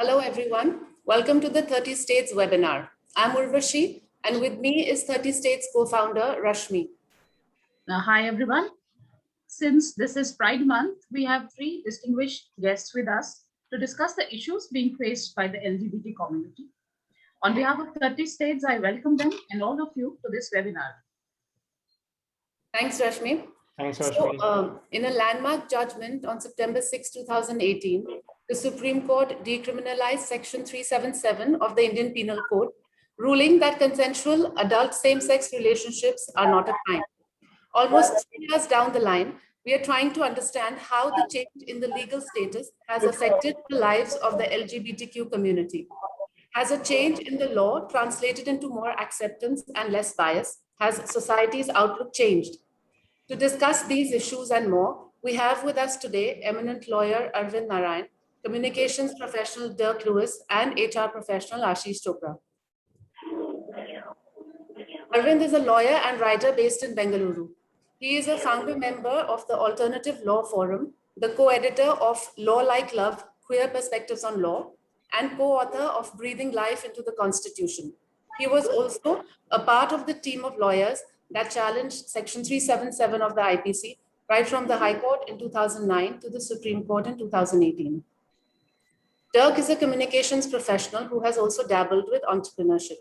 Hello, everyone. Welcome to the 30 States webinar. I'm Urvashi, and with me is 30 States co-founder Rashmi. Hi, everyone. Since this is Pride Month, we have three distinguished guests with us to discuss the issues being faced by the LGBT community. On behalf of 30 States, I welcome them and all of you to this webinar. Thanks, Rashmi. So, in a landmark judgment on September 6, 2018, the Supreme Court decriminalized Section 377 of the Indian Penal Code, ruling that consensual adult same-sex relationships are not a crime. Almost 3 years down the line, we are trying to understand how the change in the legal status has affected the lives of the LGBTQ community. Has a change in the law translated into more acceptance and less bias? Has society's outlook changed? To discuss these issues and more, we have with us today eminent lawyer Arvind Narrain, communications professional Dirk and HR professional Ashish Chopra. Arvind is a lawyer and writer based in Bengaluru. He is a founder member of the Alternative Law Forum, the co-editor of Law Like Love, Queer Perspectives on Law, and co-author of Breathing Life into the Constitution. He was also a part of the team of lawyers that challenged Section 377 of the IPC, right from the High Court in 2009 to the Supreme Court in 2018. Dirk is a communications professional who has also dabbled with entrepreneurship.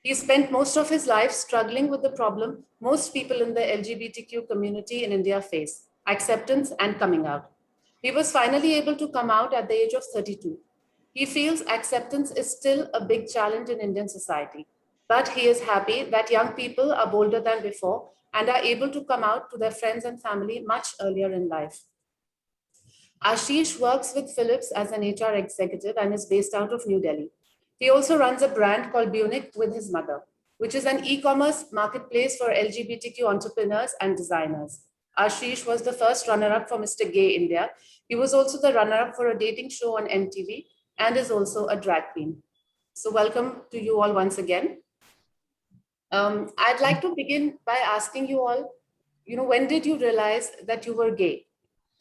He spent most of his life struggling with the problem most people in the LGBTQ community in India face, acceptance and coming out. He was finally able to come out at the age of 32. He feels acceptance is still a big challenge in Indian society, but he is happy that young people are bolder than before and are able to come out to their friends and family much earlier in life. Ashish works with Philips as an HR executive and is based out of New Delhi. He also runs a brand called Bunic with his mother, which is an e-commerce marketplace for LGBTQ entrepreneurs and designers. Ashish was the first runner-up for Mr. Gay India. He was also the runner-up for a dating show on MTV and is also a drag queen. So welcome to you all once again. I'd like to begin by asking you all, when did you realize that you were gay?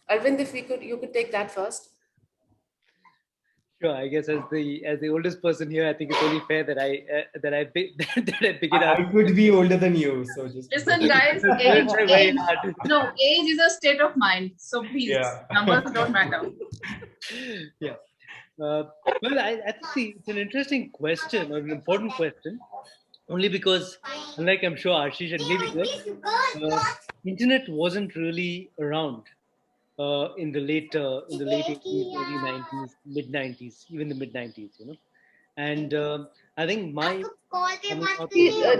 Arvind, if you could take that first. Sure. I guess as the oldest person here, I think it's only fair that I pick it up. I could be older than you, so just listen, guys. Age is a state of mind. So please, numbers don't matter. Yeah. Well, I think it's an interesting question, or an important question, only because, unlike I'm sure Ashish and maybe Dirk, internet wasn't really around. In the late 80s, early 90s, mid 90s, even the mid 90s, And I think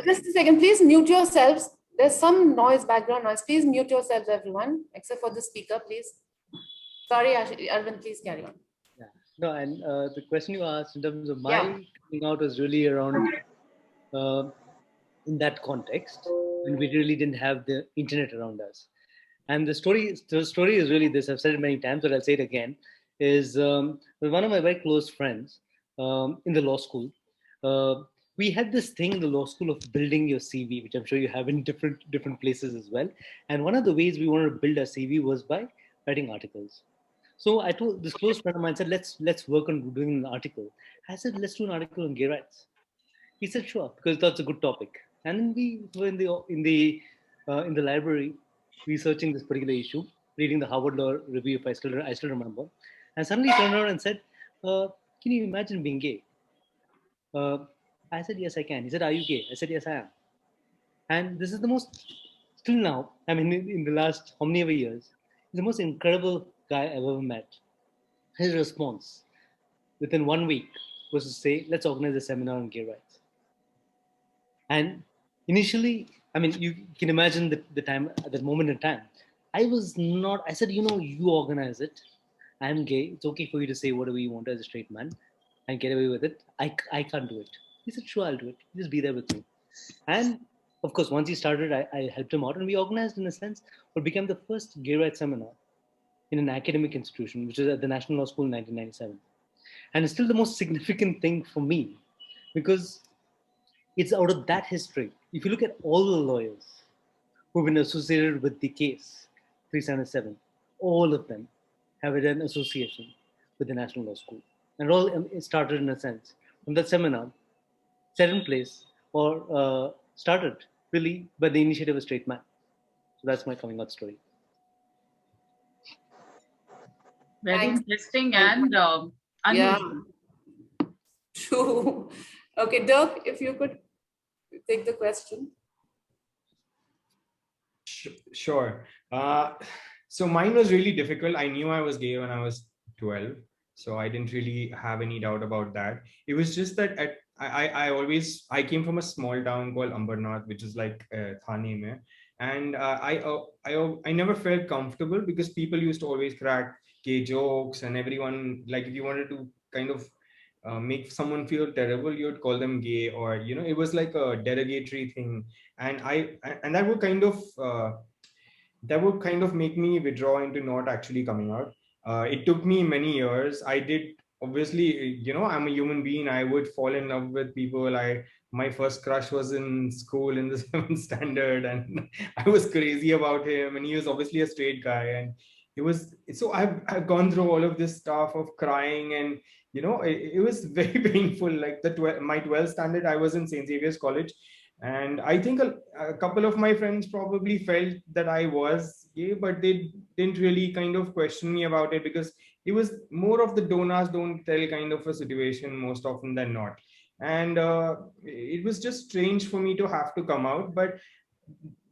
just a second, please mute yourselves. There's some background noise. Please mute yourselves, everyone, except for the speaker, please. Sorry, Arvind, please carry on. Yeah. No, and the question you asked in terms of my coming out was really around in that context, when we really didn't have the internet around us. And the story is really this. I've said it many times, but I'll say it again. Is one of my very close friends in the law school. We had this thing in the law school of building your CV, which I'm sure you have in different places as well. And one of the ways we wanted to build our CV was by writing articles. So I told this close friend of mine, said, let's work on doing an article. I said, let's do an article on gay rights. He said, sure, because that's a good topic. And then we were in the library, researching this particular issue, reading the Harvard Law Review, if I still remember, and suddenly he turned around and said, "Can you imagine being gay?" I said, "Yes, I can." He said, "Are you gay?" I said, "Yes, I am." And this is the most, still now, I mean, in the last how many years, he's the most incredible guy I've ever met. His response within 1 week was to say, "Let's organize a seminar on gay rights." And initially, I mean, you can imagine the time, at that moment in time, I said, you organize it. I'm gay. It's okay for you to say whatever you want as a straight man and get away with it. I can't do it. He said, sure, I'll do it. Just be there with me. And of course, once he started, I helped him out, and we organized, in a sense, what became the first gay rights seminar in an academic institution, which was at the National Law School in 1997. And it's still the most significant thing for me, because it's out of that history. If you look at all the lawyers who've been associated with the case 377, all of them have an association with the National Law School. And it all it started in a sense from that seminar, set in place or started really by the initiative of a straight man. So that's my coming out story. Very Thanks. interesting and unusual. Yeah, true. Okay, Dirk, if you could take the question. Sure. So mine was really difficult. I knew I was gay when I was 12, so I didn't really have any doubt about that. It was just that I came from a small town called Ambernath, which is like Thane mein, and I never felt comfortable because people used to always crack gay jokes, and everyone, like, if you wanted to kind of make someone feel terrible, you'd call them gay, or it was like a derogatory thing. And that would kind of make me withdraw into not actually coming out. It took me many years. I did, obviously, I'm a human being. I would fall in love with people. My first crush was in school in the seventh standard, and I was crazy about him. And he was obviously a straight guy, and it was so. I've gone through all of this stuff of crying, and it was very painful. Like my 12th standard, I was in St. Xavier's College, and I think a couple of my friends probably felt that I was gay, but they didn't really kind of question me about it, because it was more of the don't ask, don't tell kind of a situation most often than not. And it was just strange for me to have to come out. But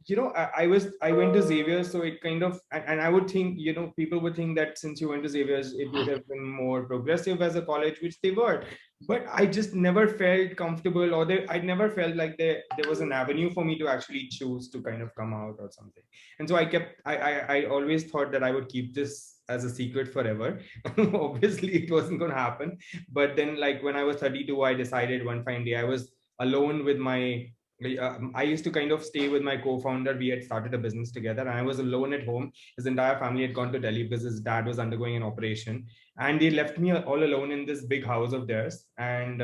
I went to Xavier's, so it kind of, and I would think, people would think that since you went to Xavier's, it would have been more progressive as a college, which they were. But I just never felt comfortable, or I never felt like there was an avenue for me to actually choose to kind of come out or something. And so I always thought that I would keep this as a secret forever. Obviously, it wasn't going to happen. But then, like, when I was 32, I decided one fine day I was alone with I used to kind of stay with my co-founder. We had started a business together, and I was alone at home. His entire family had gone to Delhi because his dad was undergoing an operation, and they left me all alone in this big house of theirs. And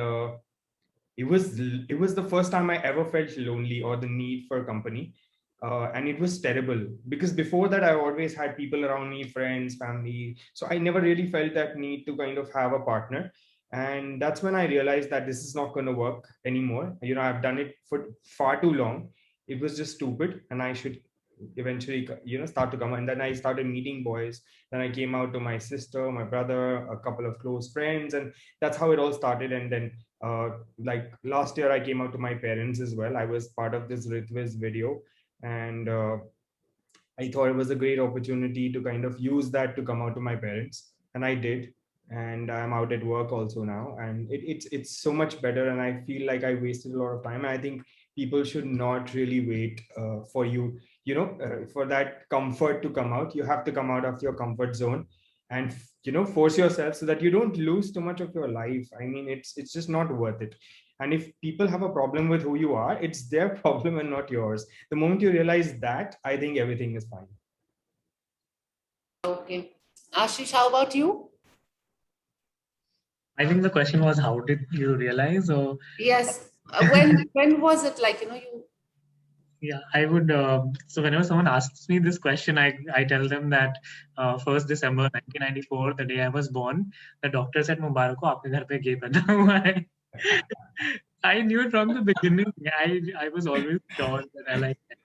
it was the first time I ever felt lonely or the need for company. And it was terrible, because before that I always had people around me, friends, family. So I never really felt that need to kind of have a partner. And that's when I realized that this is not going to work anymore. I've done it for far too long. It was just stupid, and I should eventually start to come. And then I started meeting boys. Then I came out to my sister, my brother, a couple of close friends, and that's how it all started. And then like last year I came out to my parents as well. I was part of this Ritviz video, and I thought it was a great opportunity to kind of use that to come out to my parents, and I did. And I'm out at work also now, and it's so much better. And I feel like I wasted a lot of time. I think people should not really wait for for that comfort to come out. You have to come out of your comfort zone and force yourself, so that you don't lose too much of your life. I mean, it's just not worth it. And if people have a problem with who you are, it's their problem and not yours. The moment you realize that, I think everything is fine. Okay. Ashish, how about you? I think the question was, how did you realize? Or Yes. When was it, like, you? yeah, I would. So whenever someone asks me this question, I tell them that 1st December 1994, the day I was born, the doctor said, "Mubarak ho, aapke ghar pe gay paida hua hai." I knew it from the beginning. I was always sure that I like it.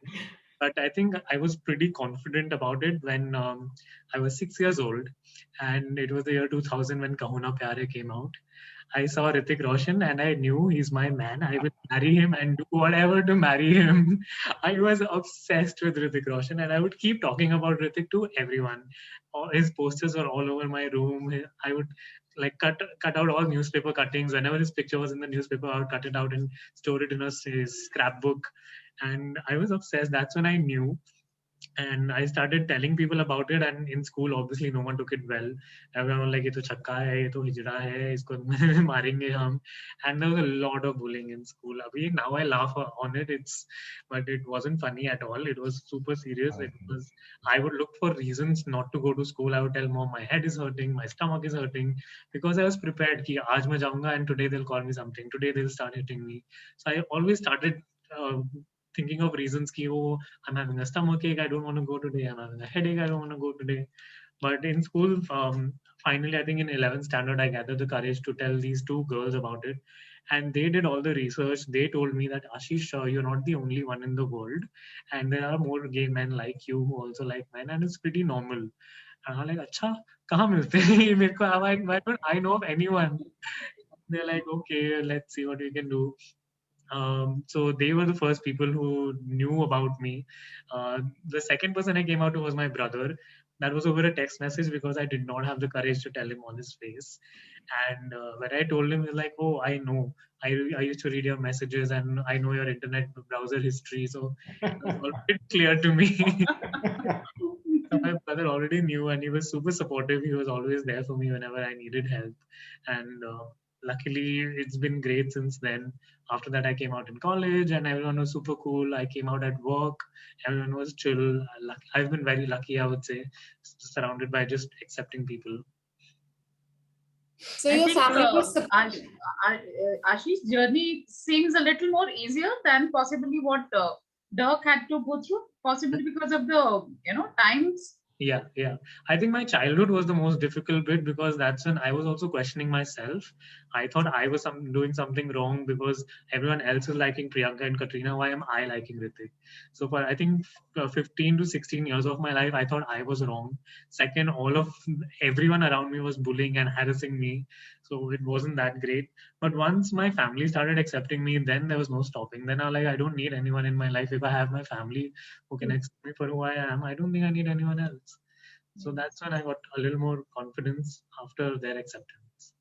But I think I was pretty confident about it when I was 6 years old, and it was the year 2000 when Kaho Na Pyare came out. I saw Hrithik Roshan and I knew he's my man. I will marry him and do whatever to marry him. I was obsessed with Hrithik Roshan, and I would keep talking about Hrithik to everyone. All his posters were all over my room. I would like cut out all newspaper cuttings. Whenever his picture was in the newspaper, I would cut it out and store it in his scrapbook. And I was obsessed. That's when I knew. And I started telling people about it, and in school, obviously, no one took it well. Everyone was like, "ये तो छक्का है, ये तो हिजड़ा है, इसको मारेंगे हम." And there was a lot of bullying in school. Now I laugh on it. But it wasn't funny at all. It was super serious. I would look for reasons not to go to school. I would tell mom, my head is hurting, my stomach is hurting, because I was prepared कि आज मैं जाऊंगा and today they'll call me something. Today they'll start hitting me. So I always started thinking of reasons ki, oh, I'm having a stomach ache, I don't want to go today. I'm having a headache, I don't want to go today. But in school, finally, I think in 11th standard, I gathered the courage to tell these two girls about it. And they did all the research. They told me that, Ashish, you're not the only one in the world. And there are more gay men like you who also like men. And it's pretty normal. And I'm like, Acha, kahan milte hain? Why don't I know of anyone? They're like, okay, let's see what we can do. So they were the first people who knew about me. The second person I came out to was my brother. That was over a text message because I did not have the courage to tell him on his face. And when I told him, he's like, "Oh, I know. I used to read your messages and I know your internet browser history." So it was all bit clear to me. So my brother already knew, and he was super supportive. He was always there for me whenever I needed help. And luckily, it's been great since then. After that, I came out in college, and everyone was super cool. I came out at work, everyone was chill. I've been very lucky, I would say, surrounded by just accepting people. So your family was supportive. Ashish's journey seems a little more easier than possibly what Dirk had to go through, possibly because of the times. Yeah. I think my childhood was the most difficult bit because that's when I was also questioning myself. I thought I was doing something wrong because everyone else is liking Priyanka and Katrina. Why am I liking Ritik? So for I think 15 to 16 years of my life, I thought I was wrong. Second, everyone around me was bullying and harassing me. So it wasn't that great. But once my family started accepting me, then there was no stopping. Then I was like, I don't need anyone in my life. If I have my family who can accept me for who I am, I don't think I need anyone else. So that's when I got a little more confidence after their acceptance.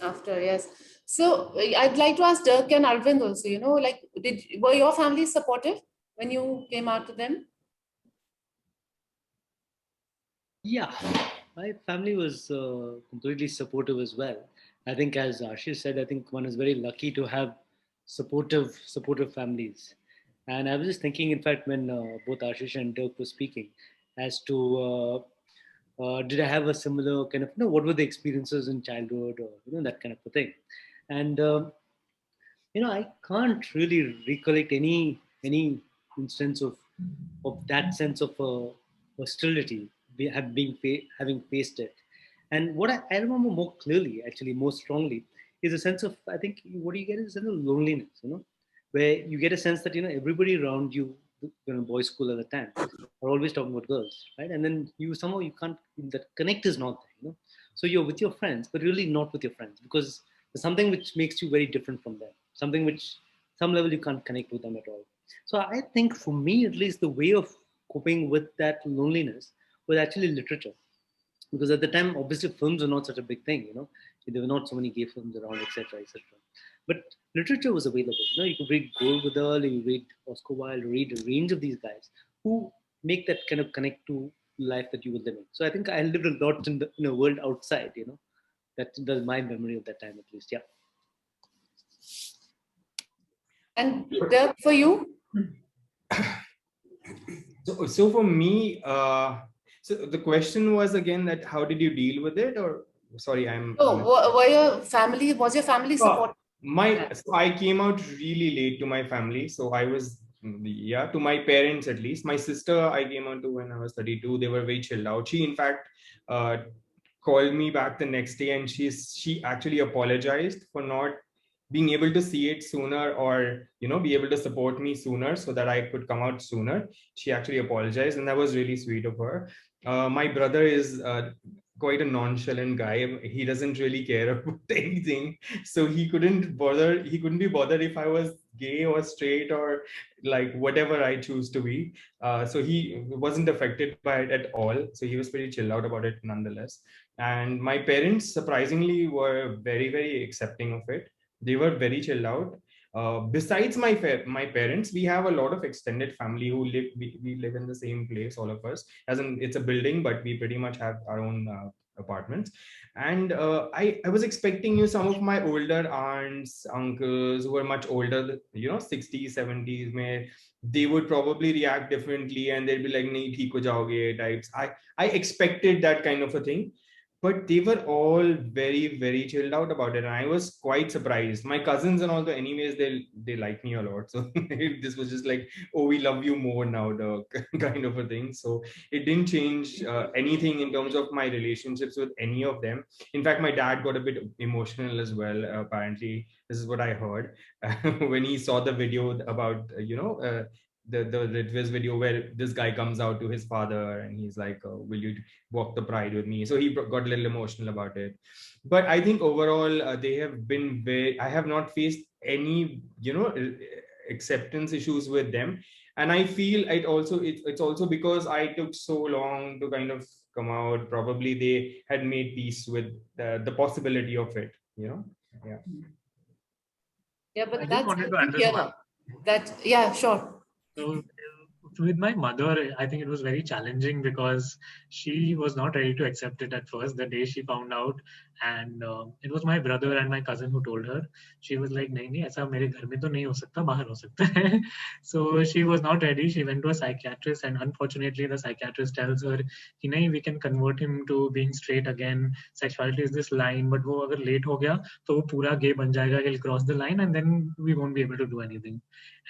After, yes. So I'd like to ask Dirk and Arvind also, were your family supportive when you came out to them? Yeah, my family was completely supportive as well. I think, as Ashish said, I think one is very lucky to have supportive families. And I was just thinking, in fact, when both Ashish and Dirk were speaking, as to did I have a similar kind of, what were the experiences in childhood, or that kind of a thing. And I can't really recollect any instance of that sense of hostility having faced it. And what I remember more clearly, actually more strongly, is a sense of, I think, what you get is a sense of loneliness, where you get a sense that everybody around you, boys' school at the time, are always talking about girls, right? And then somehow you can't, that connect is not there, So you're with your friends, but really not with your friends, because there's something which makes you very different from them, something which some level you can't connect with them at all. So I think for me, at least, the way of coping with that loneliness was actually literature, because at the time, obviously, films were not such a big thing. There were not so many gay films around, etc., etc. But literature was available. You could read Gore Vidal, you read Oscar Wilde, read a range of these guys who make that kind of connect to life that you were living. So I think I lived a lot in the world outside. That's my memory of that time, at least. Yeah. And Dirk, for you? So for me, so the question was again that how did you deal with it, or sorry, was your family supportive? So I came out really late to my family. So I was, to my parents at least. My sister, I came out to when I was 32. They were very chilled out. She, in fact, called me back the next day, and she actually apologized for not being able to see it sooner, or be able to support me sooner so that I could come out sooner. She actually apologized, and that was really sweet of her. My brother is quite a nonchalant guy. He doesn't really care about anything, so he couldn't be bothered if I was gay or straight or like whatever I choose to be. So he wasn't affected by it at all, so he was pretty chilled out about it nonetheless. And my parents surprisingly were very, very accepting of it. They were very chilled out. Besides my parents, we have a lot of extended family who live. We live in the same place, all of us. As in, it's a building, but we pretty much have our own apartments. And I was expecting some of my older aunts, uncles who are much older, 60s, 70s, may they would probably react differently, and they'd be like, "Nahi, theek ho jaoge," types. I expected that kind of a thing. but they were all very, very chilled out about it, and I was quite surprised. My cousins and all, the anyways, they like me a lot, so this was just like, oh, we love you more now, the kind of a thing. So it didn't change anything in terms of my relationships with any of them. In fact, my dad got a bit emotional as well. Apparently, this is what I heard when he saw the video about the this video where this guy comes out to his father and he's like, will you walk the pride with me? So he got a little emotional about it. But I think overall, they have been very, I have not faced any acceptance issues with them. And I feel it's also because I took so long to kind of come out. Probably they had made peace with the possibility of it, yeah. Yeah, I but just that's wanted good to to add this hear one. that. Yeah, sure. So with my mother, I think it was very challenging because she was not ready to accept it at first. The day she found out, and it was my brother and my cousin who told her. She was like, "नहीं नहीं, ऐसा मेरे घर में तो नहीं हो सकता, बाहर हो सकता है." So she was not ready. She went to a psychiatrist, and unfortunately, the psychiatrist tells her, "कि नहीं, we can convert him to being straight again. Sexuality is this line, but वो अगर late हो गया, तो वो पूरा gay बन जाएगा. He'll cross the line, and then we won't be able to do anything."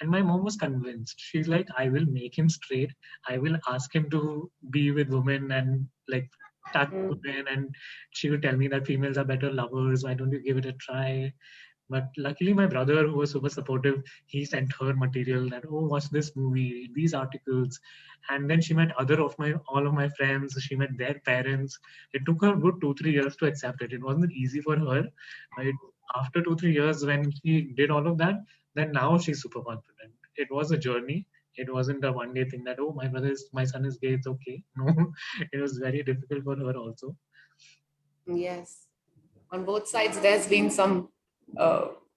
And my mom was convinced. She's like, I will make him straight. I will ask him to be with women and like touch women. And she would tell me that females are better lovers. Why don't you give it a try? But luckily, my brother, who was super supportive, he sent her material that, oh, watch this movie, these articles. And then she met all of my friends. She met their parents. It took her a good 2-3 years to accept it. It wasn't easy for her. Right? After 2-3 years, when she did all of that, then now she's super confident. It was a journey. It wasn't a one day thing that, oh, my son is gay, it's okay. No, it was very difficult for her also. Yes. On both sides, there's been some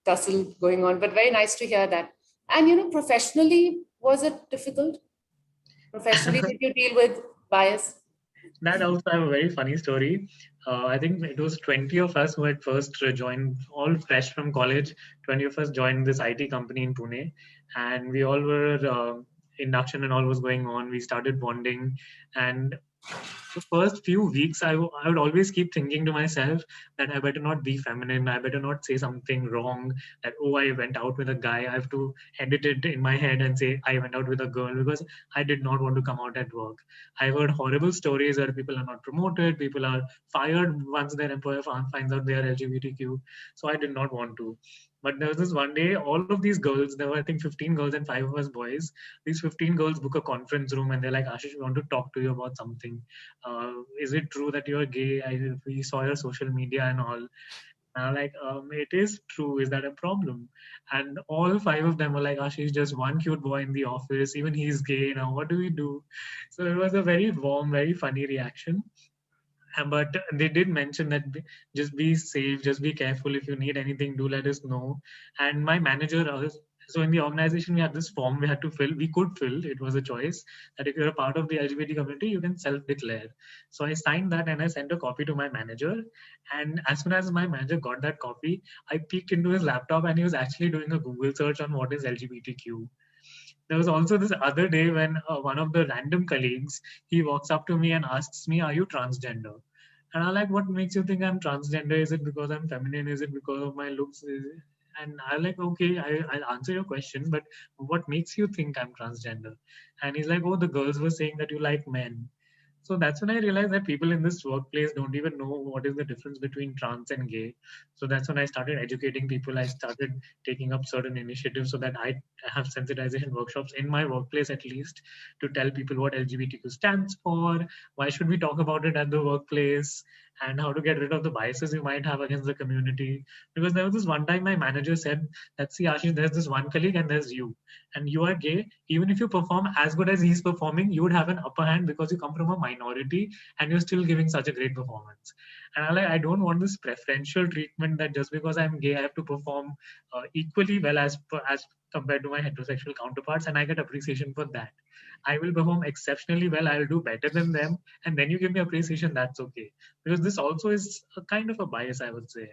tussle going on, but very nice to hear that. And, professionally, was it difficult? Professionally, did you deal with bias? That also I have a very funny story. I think it was 20 of us who had first joined, all fresh from college. 20 of us joined this IT company in Pune, and we all were induction and all was going on. We started bonding, and the first few weeks, I would always keep thinking to myself that I better not be feminine. I better not say something wrong. That, oh, I went out with a guy. I have to edit it in my head and say I went out with a girl because I did not want to come out at work. I've heard horrible stories where people are not promoted. People are fired once their employer finds out they are LGBTQ. So I did not want to. But there was this one day, all of these girls, there were I think 15 girls and 5 of us boys. These 15 girls book a conference room and they're like, Ashish, we want to talk to you about something. Is it true that you're gay? We saw your social media and all. And I'm like, it is true. Is that a problem? And all 5 of them were like, Ashish, just one cute boy in the office. Even he's gay now. What do we do? So it was a very warm, very funny reaction. But they did mention that just be safe, just be careful. If you need anything, do let us know. And my manager, so in the organization, we had this form we had to fill. We could fill, it was a choice that if you're a part of the LGBT community, you can self-declare. So I signed that and I sent a copy to my manager. And as soon as my manager got that copy, I peeked into his laptop and he was actually doing a Google search on what is LGBTQ. There was also this other day when one of the random colleagues, he walks up to me and asks me, are you transgender? And I'm like, what makes you think I'm transgender? Is it because I'm feminine? Is it because of my looks? And I'm like, okay, I'll answer your question, but what makes you think I'm transgender? And he's like, oh, the girls were saying that you like men. So that's when I realized that people in this workplace don't even know what is the difference between trans and gay. So that's when I started educating people. I started taking up certain initiatives so that I have sensitization workshops in my workplace, at least, to tell people what LGBTQ stands for, why should we talk about it at the workplace, and how to get rid of the biases you might have against the community. Because there was this one time my manager said that, see, Ashish, there's this one colleague and there's you. And you are gay. Even if you perform as good as he's performing, you would have an upper hand because you come from a minority and you're still giving such a great performance. And I'm like, I don't want this preferential treatment that just because I'm gay, I have to perform equally well as compared to my heterosexual counterparts, and I get appreciation for that. I will perform exceptionally well. I'll do better than them, and then you give me appreciation. That's okay, because this also is a kind of a bias, I would say,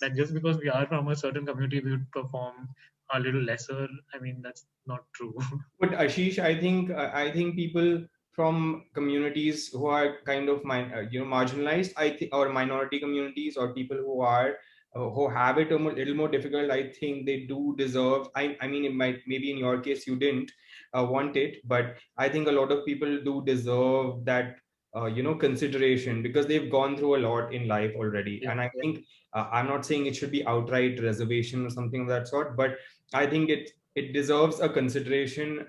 that just because we are from a certain community, we would perform a little lesser. I mean, that's not true. But Ashish, I think people from communities who are kind of marginalized, I think, or minority communities, or people who are who have it a little more difficult. I think they do deserve. I mean, it might, maybe in your case you didn't want it, but I think a lot of people do deserve that consideration, because they've gone through a lot in life already. Yeah, and I think I'm not saying it should be outright reservation or something of that sort, but I think it deserves a consideration,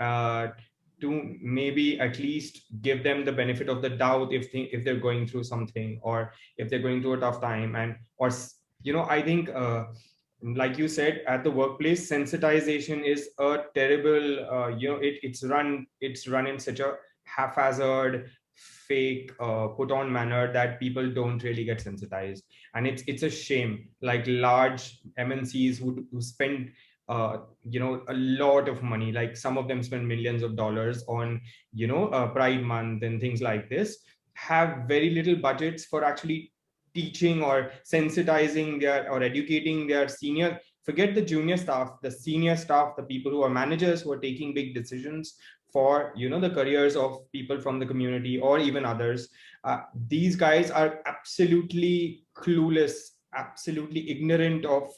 to maybe at least give them the benefit of the doubt if they're going through something, or if they're going through a tough time. And or I think, like you said, at the workplace, sensitization is a terrible, it's run in such a haphazard, fake, put on manner, that people don't really get sensitized. And it's a shame. Like large MNCs who spend a lot of money, like some of them spend millions of dollars on Pride Month and things like this, have very little budgets for actually teaching or sensitizing their, or educating their senior, forget the junior staff, the senior staff, the people who are managers, who are taking big decisions for the careers of people from the community or even others. These guys are absolutely clueless, absolutely ignorant of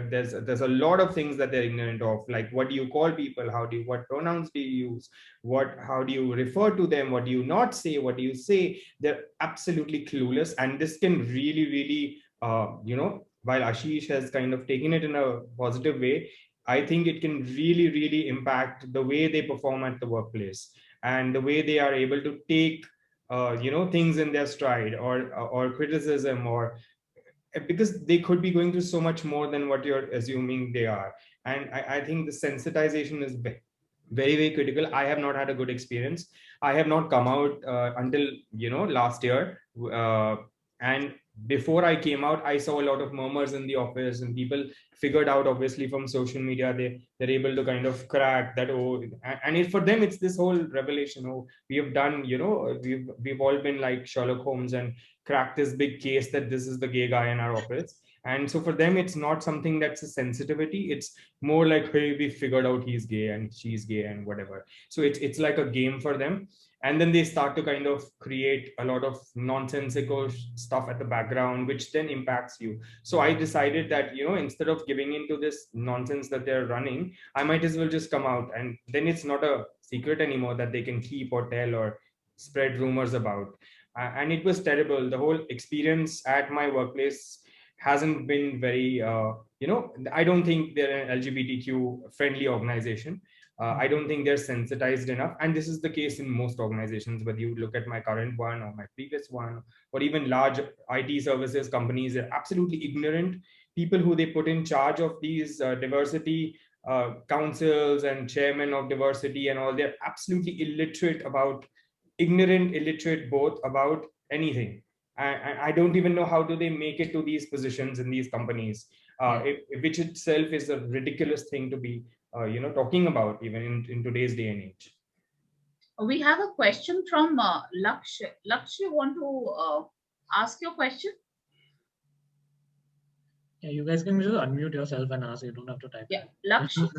there's a lot of things that they're ignorant of, like what do you call people, what pronouns do you use, how do you refer to them, what do you not say, what do you say. They're absolutely clueless, and this can really, really while Ashish has kind of taken it in a positive way, I think it can really, really impact the way they perform at the workplace, and the way they are able to take things in their stride, or criticism, or because they could be going through so much more than what you're assuming they are. And I think the sensitization is very, very critical. I have not had a good experience. I have not come out until last year, and before I came out, I saw a lot of murmurs in the office, and people figured out, obviously from social media, they're able to kind of crack that. Oh, and for them it's this whole revelation. Oh, we have done, we've all been like Sherlock Holmes and cracked this big case that this is the gay guy in our office. And so for them, it's not something that's a sensitivity. It's more like, hey, we figured out he's gay and she's gay and whatever. So it's like a game for them. And then they start to kind of create a lot of nonsensical stuff at the background, which then impacts you. So I decided that, instead of giving into this nonsense that they're running, I might as well just come out. And then it's not a secret anymore that they can keep or tell or spread rumors about. And it was terrible. The whole experience at my workplace hasn't been very, I don't think they're an LGBTQ friendly organization. I don't think they're sensitized enough. And this is the case in most organizations, whether you look at my current one or my previous one, or even large IT services companies, they're absolutely ignorant. People who they put in charge of these diversity councils and chairmen of diversity and all, they're absolutely illiterate both about anything. I don't even know how do they make it to these positions in these companies, which itself is a ridiculous thing to be talking about even in today's day and age. We have a question from Lakshya. Lakshya, you want to ask your question? Yeah, you guys can just unmute yourself and ask. You don't have to type. Yeah, Lakshya.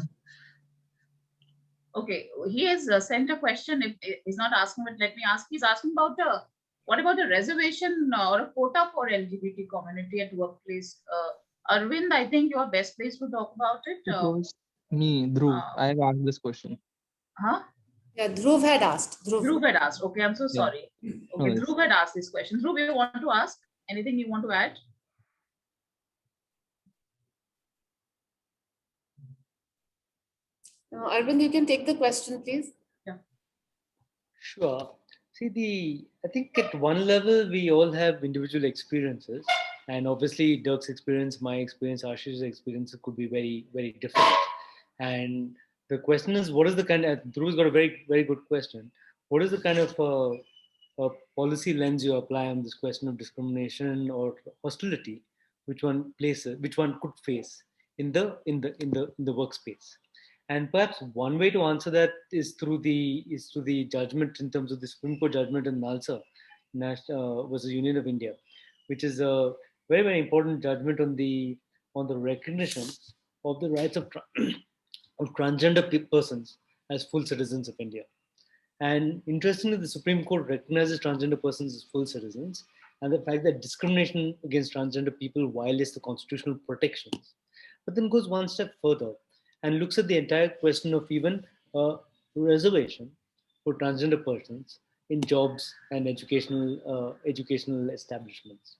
Okay, he has sent a question. If he's not asking, but let me ask. He's asking about what about a reservation or a quota for LGBT community at workplace? Arvind, I think you are best placed to talk about it. It was me, Dhruv. I have asked this question. Huh? Yeah, Dhruv had asked. Dhruv had asked. Okay, I'm so sorry. Yeah. Okay, No, Dhruv had asked this question. Dhruv, you want to ask anything you want to add? Arvind, you can take the question, please. Yeah. Sure. See, I think at one level, we all have individual experiences. And obviously, Dirk's experience, my experience, Ashish's experience could be very, very different. And the question is, what is the kind of, Dhruv's got a very, very good question. What is the kind of policy lens you apply on this question of discrimination or hostility, which one could face in the workspace? And perhaps one way to answer that is through the judgment in terms of the Supreme Court judgment in Nalsa versus Union of India, which is a very, very important judgment on the recognition of the rights of transgender persons as full citizens of India. And interestingly, the Supreme Court recognizes transgender persons as full citizens, and the fact that discrimination against transgender people violates the constitutional protections. But then goes one step further and looks at the entire question of even reservation for transgender persons in jobs and educational establishments.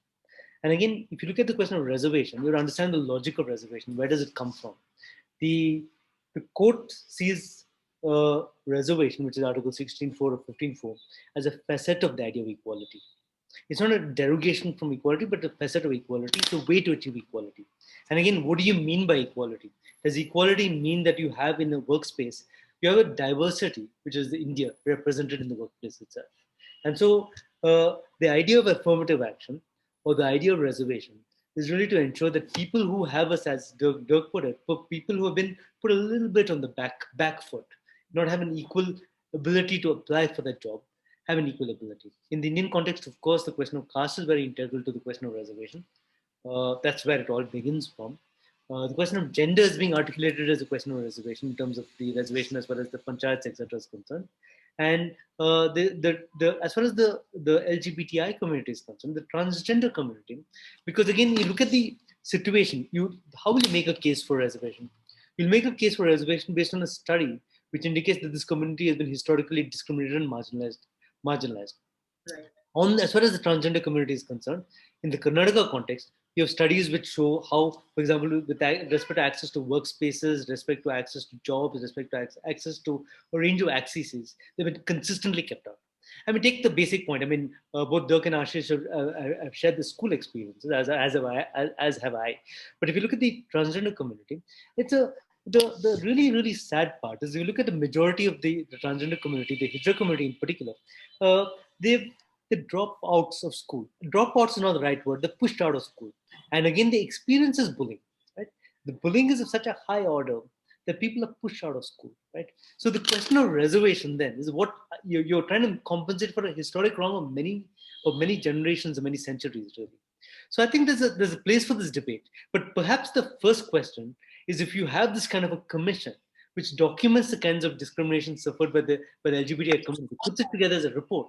And again, if you look at the question of reservation, you understand the logic of reservation. Where does it come from? The court sees reservation, which is Article 16.4 or 15.4, as a facet of the idea of equality. It's not a derogation from equality, but a facet of equality. It's a way to achieve equality. And again, what do you mean by equality? Does equality mean that you have in a workspace, you have a diversity, which is the India represented in the workplace itself? And so the idea of affirmative action or the idea of reservation is really to ensure that people who have us, as Dirk put it, for people who have been put a little bit on the back foot, not have an equal ability to apply for that job, have an equal ability. In the Indian context, of course, the question of caste is very integral to the question of reservation. That's where it all begins from. The question of gender is being articulated as a question of reservation in terms of the reservation as far as the panchayats, etc. is concerned. And as far as the LGBTI community is concerned, the transgender community, because again, you look at the situation, how will you make a case for reservation? You'll make a case for reservation based on a study which indicates that this community has been historically discriminated and marginalized. Right. As far as the transgender community is concerned, in the Karnataka context, you have studies which show how, for example, with respect to access to workspaces, respect to access to jobs, respect to access to a range of accesses, they've been consistently kept out. I mean, take the basic point. I mean, both Dirk and Ashish have shared the school experiences, as have I. But if you look at the transgender community, it's the really, really sad part is you look at the majority of the transgender community, the Hijra community in particular, they drop outs of school. Dropouts is not the right word. They're pushed out of school. And again, the experience is bullying. Right? The bullying is of such a high order that people are pushed out of school. Right? So the question of reservation then is what you're trying to compensate for a historic wrong of many generations and many centuries, really. So I think there's a place for this debate. But perhaps the first question is, if you have this kind of a commission which documents the kinds of discrimination suffered by the LGBTI community, puts it together as a report,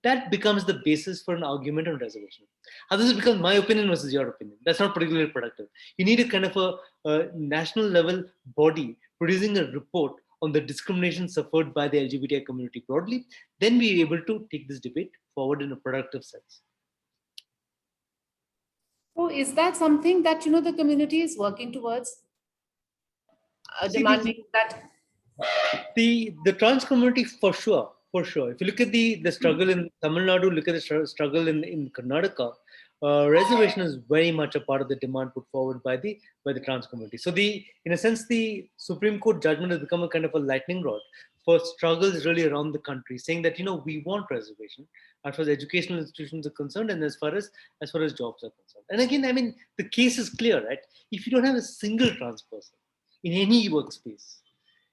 that becomes the basis for an argument on reservation. Otherwise, it becomes my opinion versus your opinion. That's not particularly productive. You need a kind of a national level body producing a report on the discrimination suffered by the LGBTI community broadly. Then we're able to take this debate forward in a productive sense. So is that something that, the community is working towards? Demanding that? The trans community, for sure. If you look at the struggle in Tamil Nadu, look at the struggle in Karnataka, reservation is very much a part of the demand put forward by the trans community. So in a sense, the Supreme Court judgment has become a kind of a lightning rod for struggles really around the country, saying that we want reservation as far as educational institutions are concerned and as far as jobs are concerned. And again, I mean, the case is clear, right? If you don't have a single trans person in any workspace,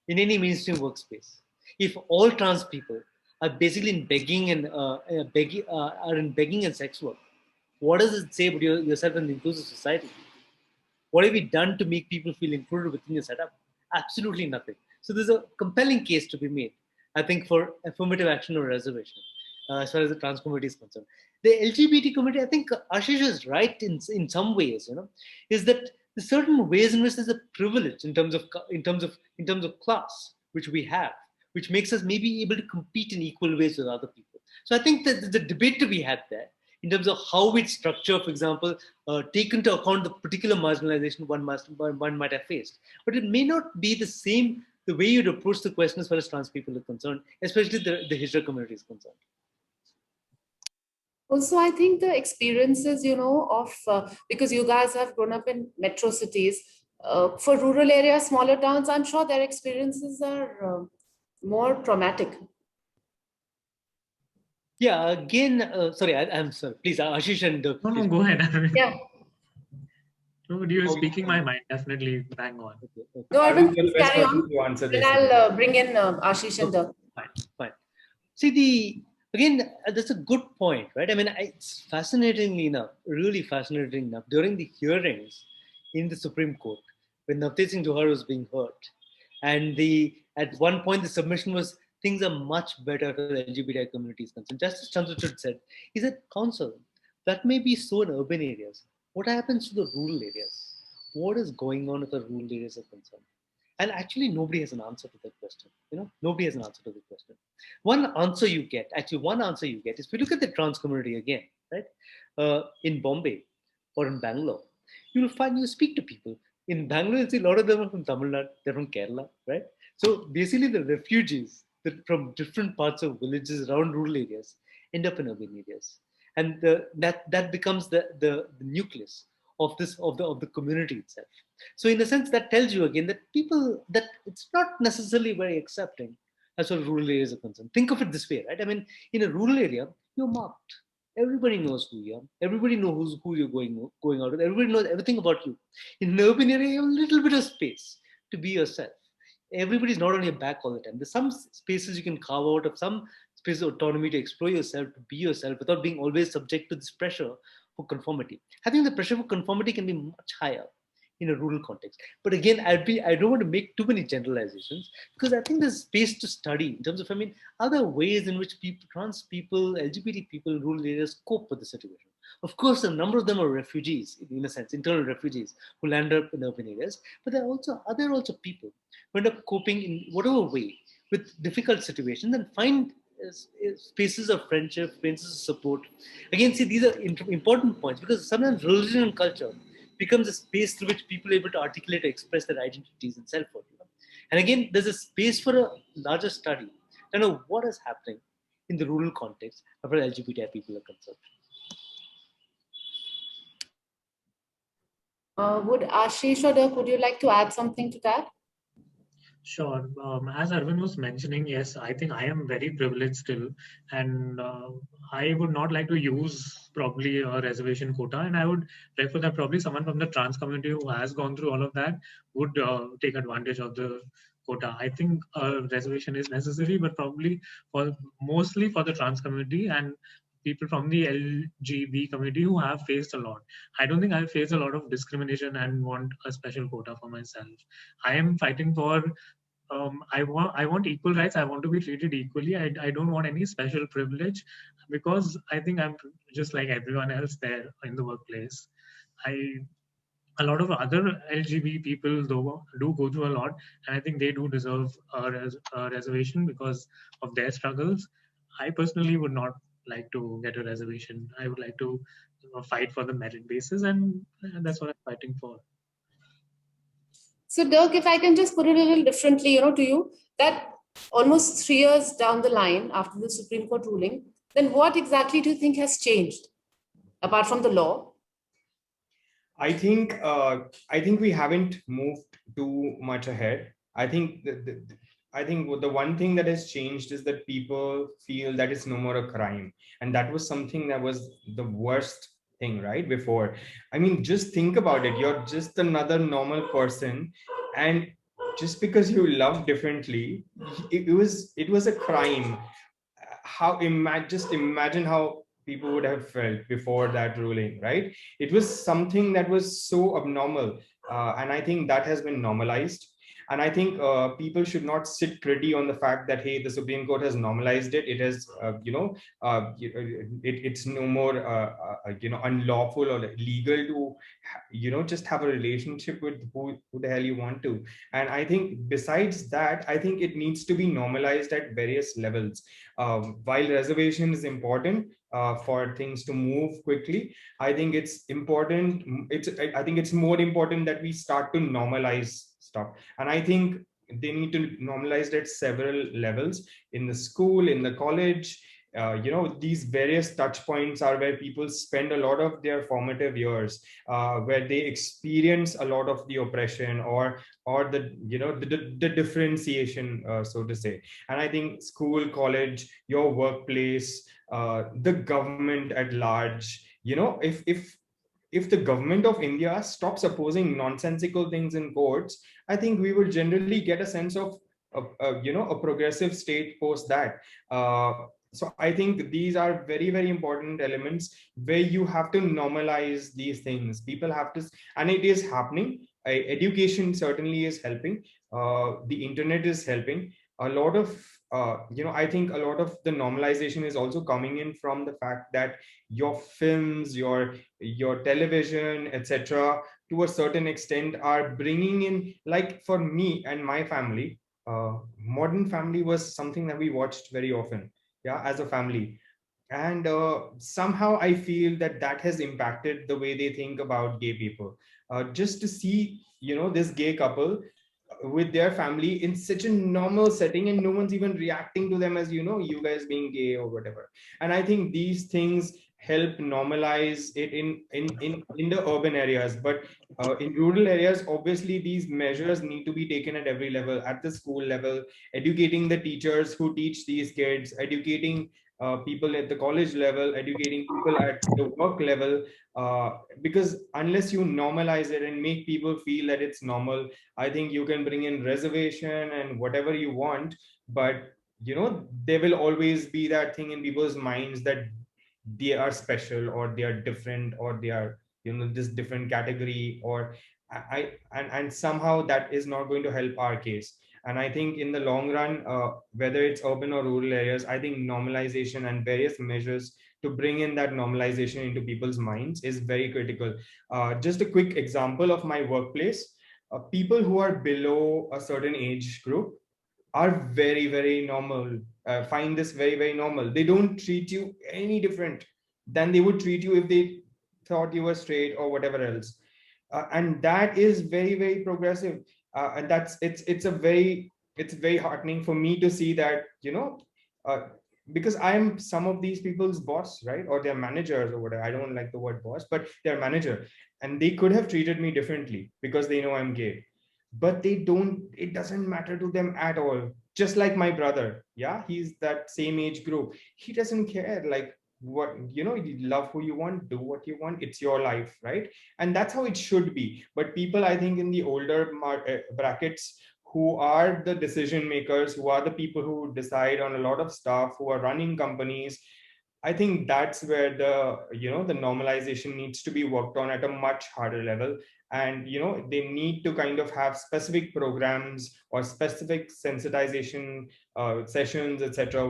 in any mainstream workspace, if all trans people are basically in begging and sex work, what does it say about yourself in the inclusive society? What have you done to make people feel included within your setup? Absolutely nothing. So there's a compelling case to be made, I think, for affirmative action or reservation as far as the trans community is concerned. The LGBT community, I think Ashish is right in some ways, is that there's certain ways in which there's a privilege in terms of class, which we have, which makes us maybe able to compete in equal ways with other people. So I think that there's a debate to be had there in terms of how we structure, for example, take into account the particular marginalization one might have faced. But it may not be the way you'd approach the question as far as trans people are concerned, especially the Hijra community is concerned. Also, I think the experiences, of, because you guys have grown up in metro cities, for rural areas, smaller towns, I'm sure their experiences are more traumatic. Yeah, again, sorry, I'm sorry. Please, Ashish and Dirk. No, go ahead. Yeah. No, you're speaking my mind. Definitely bang on. Okay. No, Arvind, please carry on. Then I'll bring in Ashish and Dirk. Fine. See, again, that's a good point, right? I mean, it's really fascinating enough, during the hearings in the Supreme Court, when Navtej Singh Johar was being heard, and at one point the submission was things are much better for the LGBTI community is concerned. Just as Chandrachud said, is a council that may be so in urban areas. What happens to the rural areas? What is going on if the rural areas are concerned? And actually, nobody has an answer to that question. Nobody has an answer to the question. One answer you get is if you look at the trans community again, right? In Bombay or in Bangalore, you will find you speak to people. In Bangalore, you'll see a lot of them are from Tamil Nadu, they're from Kerala, right? So basically, the refugees from different parts of villages around rural areas end up in urban areas, and that becomes the nucleus of the community itself. So in a sense, that tells you again that people that it's not necessarily very accepting as far as rural areas are concerned. Think of it this way, right? I mean, in a rural area, you're marked. Everybody knows who you are. Everybody knows who you're going out with. Everybody knows everything about you. In an urban area, you have a little bit of space to be yourself. Everybody's not on your back all the time. There's some spaces you can carve out of, some space of autonomy to explore yourself, to be yourself without being always subject to this pressure for conformity. I think the pressure for conformity can be much higher in a rural context. But again, I don't want to make too many generalizations, because I think there's space to study in terms of, other ways in which trans people, LGBT people in rural areas cope with the situation. Of course, a number of them are refugees, in a sense, internal refugees who land up in urban areas. But there are also people who end up coping in whatever way with difficult situations and find spaces of friendship, spaces of support. Again, see, these are important points, because sometimes religion and culture becomes a space through which people are able to articulate or express their identities and self-worth. And again, there's a space for a larger study to know what is happening in the rural context of where LGBTI people are concerned. Would Ashish or Dirk, would you like to add something to that? Sure. As Arvind was mentioning, yes, I think I am very privileged still, and I would not like to use probably a reservation quota, and I would prefer that probably someone from the trans community who has gone through all of that would take advantage of the quota. I think a reservation is necessary, but probably mostly for the trans community and people from the LGB community who have faced a lot. I don't think I've faced a lot of discrimination and want a special quota for myself. I am fighting for I want equal rights. I want to be treated equally. I don't want any special privilege, because I think I'm just like everyone else there in the workplace. A lot of other LGBT people though do go through a lot, and I think they do deserve a reservation because of their struggles. I personally would not like to get a reservation. I would like to fight for the merit basis, and that's what I'm fighting for. So Dirk, if I can just put it a little differently, to you, that almost 3 years down the line after the Supreme Court ruling, then what exactly do you think has changed apart from the law? I think we haven't moved too much ahead. I think the one thing that has changed is that people feel that it's no more a crime, and that was something that was the worst thing, right? Before, just think about it. You're just another normal person, and just because you love differently, it was a crime. Just imagine how people would have felt before that ruling, right? It was something that was so abnormal, and I think that has been normalized. And I think people should not sit pretty on the fact that, hey, the Supreme Court has normalized it. It has, it's no more, unlawful or illegal to, just have a relationship with who the hell you want to. And I think besides that, I think it needs to be normalized at various levels. While reservation is important for things to move quickly, I think it's important. I think it's more important that we start to normalize stuff. And I think they need to normalize it at several levels, in the school, in the college. These various touch points are where people spend a lot of their formative years, where they experience a lot of the oppression or the differentiation, so to say. And I think school, college, your workplace, the government at large, if the government of India stops opposing nonsensical things in courts, I think we will generally get a sense of a progressive state post that. So I think these are very, very important elements where you have to normalize these things. People have to, and it is happening. Education certainly is helping. The internet is helping. A lot of I think a lot of the normalization is also coming in from the fact that your films, your television, etc., to a certain extent are bringing in, like for me and my family, Modern Family was something that we watched very often, yeah, as a family. And somehow I feel that that has impacted the way they think about gay people. Just to see, this gay couple with their family in such a normal setting, and no one's even reacting to them as, you guys being gay or whatever. And I think these things help normalize it in the urban areas. But in rural areas, obviously these measures need to be taken at every level, at the school level, educating the teachers who teach these kids, educating people at the college level, educating people at the work level, because unless you normalize it and make people feel that it's normal, I think you can bring in reservation and whatever you want, but there will always be that thing in people's minds that they are special, or they are different, or they are, this different category, or and somehow that is not going to help our case. And I think in the long run, whether it's urban or rural areas, I think normalization and various measures to bring in that normalization into people's minds is very critical. Just a quick example of my workplace: people who are below a certain age group are very, very normal, find this very, very normal. They don't treat you any different than they would treat you if they thought you were straight or whatever else. And that is very, very progressive. And it's very heartening for me to see that, uh, because I'm some of these people's boss, right? Or their managers or whatever. I don't like the word boss, but their manager. And they could have treated me differently because they know I'm gay, but they don't, it doesn't matter to them at all. Just like my brother, yeah, he's that same age group. He doesn't care, like, what, you love who you want, do what you want, it's your life, right? And that's how it should be. But people, I think, in the older brackets, who are the decision makers, who are the people who decide on a lot of stuff, who are running companies, I think that's where the normalization needs to be worked on at a much harder level. And they need to kind of have specific programs or specific sensitization sessions, etc.,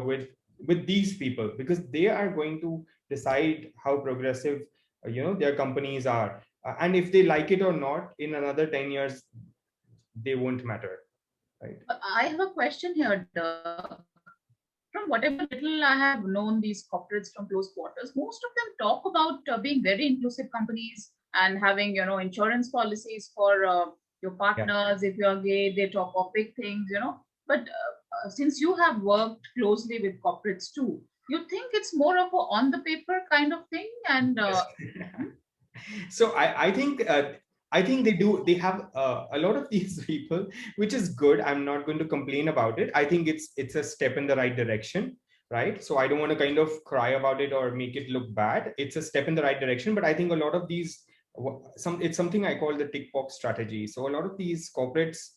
with these people, because they are going to decide how progressive their companies are. And if they like it or not, in another 10 years they won't matter, right? I have a question here, Dirk. From whatever little I have known these corporates from close quarters, most of them talk about being very inclusive companies and having, insurance policies for your Yeah. partners. If you're gay, they talk of big things. But since you have worked closely with corporates too, you think it's more of a on the paper kind of thing? And So I think they have a lot of these people, which is good. I'm not going to complain about it. I think it's a step in the right direction, right? So I don't want to kind of cry about it or make it look bad. It's a step in the right direction, but I think a lot of these, it's something I call the tick box strategy. So a lot of these corporates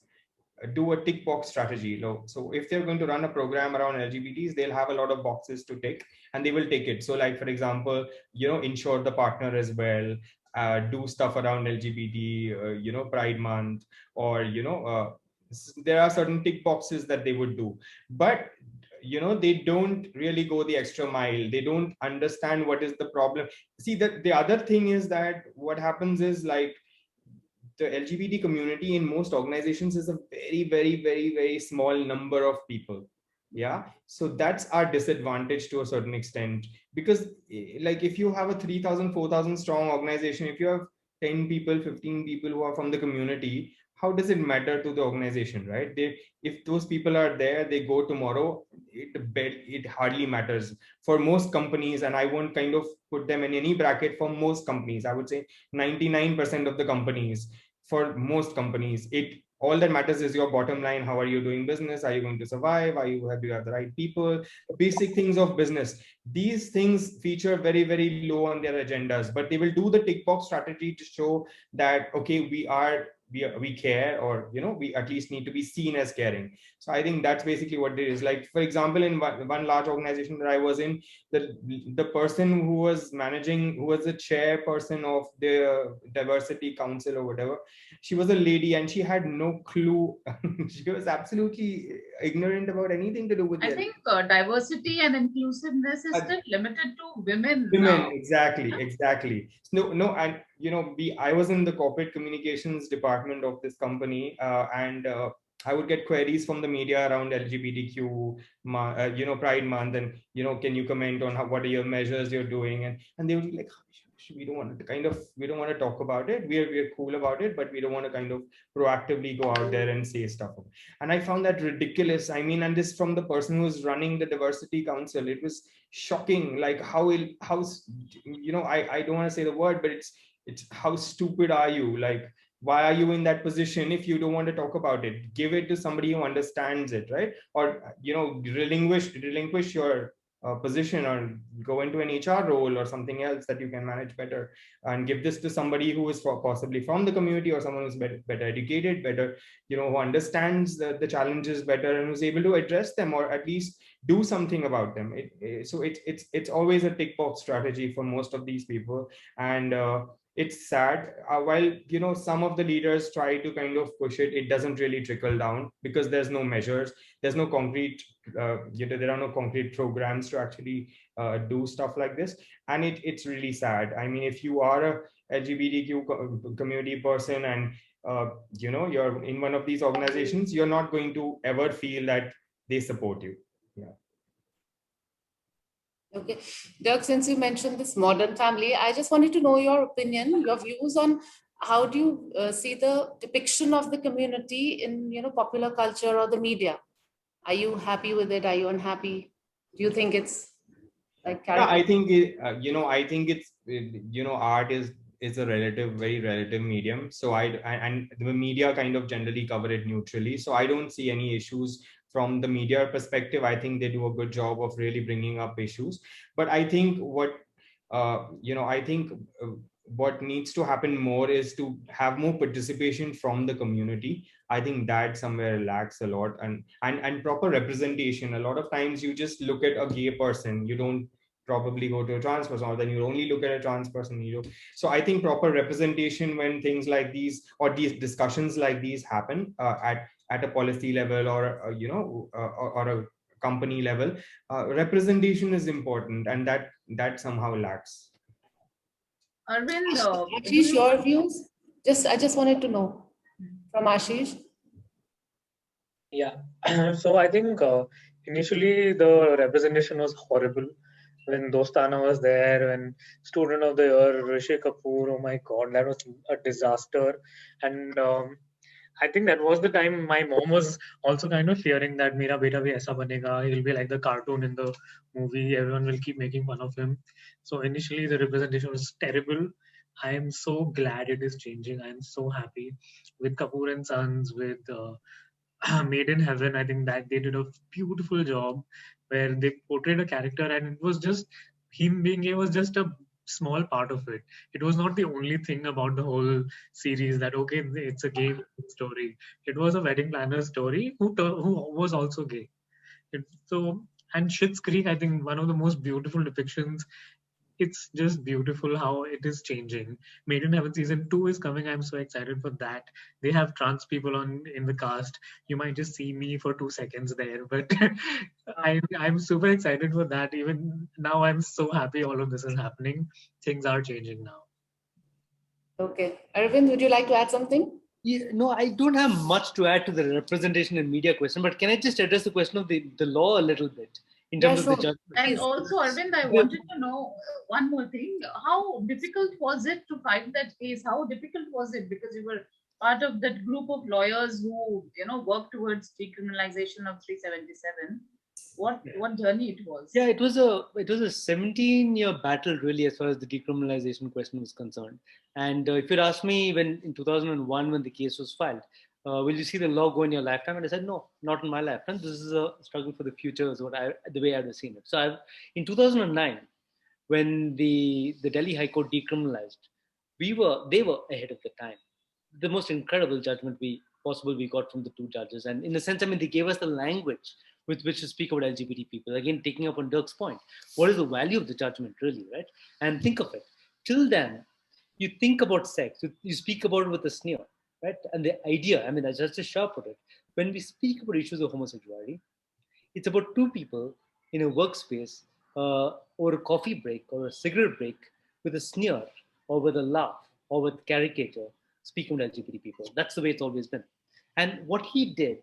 do a tick box strategy. So if they're going to run a program around LGBTs, they'll have a lot of boxes to tick, and they will take it. So, like, for example, insure the partner as well, do stuff around LGBT, Pride Month, or there are certain tick boxes that they would do, but they don't really go the extra mile. They don't understand what is the problem. See, that the other thing is that what happens is, like, the LGBT community in most organizations is a very, very, very, very small number of people. Yeah. So that's our disadvantage to a certain extent. Because, like, if you have a 3,000, 4,000 strong organization, if you have 10 people, 15 people who are from the community, how does it matter to the organization, right? If those people are there, they go tomorrow, it hardly matters for most companies. And I won't kind of put them in any bracket. For most companies, I would say 99% of the companies, for most companies, it all that matters is your bottom line. How are you doing business? Are you going to survive? Do you have the right people? Basic things of business. These things feature very, very low on their agendas, but they will do the tick box strategy to show that, okay, we are we care, or we at least need to be seen as caring. So I think that's basically what it is. Like, for example, in one large organization that I was in, the person who was who was the chairperson of the diversity council or whatever, she was a lady and she had no clue. She was absolutely ignorant about anything to do with I think diversity and inclusiveness is still limited to women now. Exactly. No, and I was in the corporate communications department of this company, and I would get queries from the media around LGBTQ, Pride Month, and can you comment on what are your measures you're doing, and they would be like, we don't want to talk about it. We're cool about it, but we don't want to kind of proactively go out there and say stuff. And I found that ridiculous. I mean, and this from the person who's running the diversity council. It was shocking, like how I don't want to say the word, but it's how stupid are you? Like, why are you in that position if you don't want to talk about it? Give it to somebody who understands it, right? Or relinquish your position, or go into an HR role or something else that you can manage better, and give this to somebody who is possibly from the community, or someone who's better educated, better, who understands the challenges better, and who's able to address them, or at least do something about them. So it's always a tick box strategy for most of these people. And it's sad, while some of the leaders try to kind of push it, it doesn't really trickle down, because there's no measures, there's no concrete there are no concrete programs to actually do stuff like this. And it's really sad. I mean, if you are a LGBTQ community person, and you're in one of these organizations, you're not going to ever feel that they support you. Yeah. Okay, Dirk, since you mentioned this modern family, I just wanted to know your opinion, your views on how do you see the depiction of the community in popular culture or the media. Are you happy with it? Are you unhappy? Do you think it's like I think I think it's art is a very relative medium. So and the media kind of generally cover it neutrally. So I don't see any issues from the media perspective. I think they do a good job of really bringing up issues. But I think what needs to happen more is to have more participation from the community. I think that somewhere lacks a lot, and proper representation. A lot of times you just look at a gay person, you don't probably go to a trans person, or then you only look at a trans person. So I think proper representation, when things like these or these discussions like these happen at a policy level, or or a company level, representation is important, and that somehow lacks. Arvind, Ashish, your views? I just wanted to know from Ashish. Yeah. So I think initially the representation was horrible. When Dostana was there, when Student of the Year, Rishi Kapoor, oh my God, that was a disaster. And I think that was the time my mom was also kind of fearing that Mera beta bhi aisa banega, he'll be like the cartoon in the movie, everyone will keep making fun of him. So initially the representation was terrible. I am so glad it is changing. I am so happy with Kapoor and Sons, with Made in Heaven. I think that they did a beautiful job where they portrayed a character, and it was just him being gay was just a small part of it. It was not the only thing about the whole series that okay, it's a gay story. It was a wedding planner story who was also gay. And Schitt's Creek, I think one of the most beautiful depictions. It's just beautiful how it is changing. Made in Heaven season 2 is coming. I'm so excited for that. They have trans people in the cast. You might just see me for 2 seconds there, but I'm super excited for that. Even now, I'm so happy all of this is happening. Things are changing now. Okay, Arvind, would you like to add something? Yeah, no, I don't have much to add to the representation and media question, but can I just address the question of the law a little bit in terms of the judgment? And also, Arvind, I wanted to know one more thing. How difficult was it to fight that case? How difficult was it? Because you were part of that group of lawyers who, worked towards decriminalization of 377. What journey it was? Yeah, it was a 17-year battle really, as far as the decriminalization question was concerned. And if you'd asked me when in 2001 when the case was filed, will you see the law go in your lifetime? And I said, no, not in my lifetime. This is a struggle for the future, is the way I've seen it. So in 2009, when the Delhi High Court decriminalized, they were ahead of the time. the most incredible judgment we got from the two judges. And in a sense, I mean, they gave us the language with which to speak about LGBT people. Again, taking up on Dirk's point, what is the value of the judgment really, right? And think of it. Till then, you think about sex, you speak about it with a sneer, right? And the idea, I mean, as Justice Shah put it, when we speak about issues of homosexuality, it's about two people in a workspace or a coffee break or a cigarette break with a sneer or with a laugh or with caricature speaking of LGBT people. That's the way it's always been. And what he did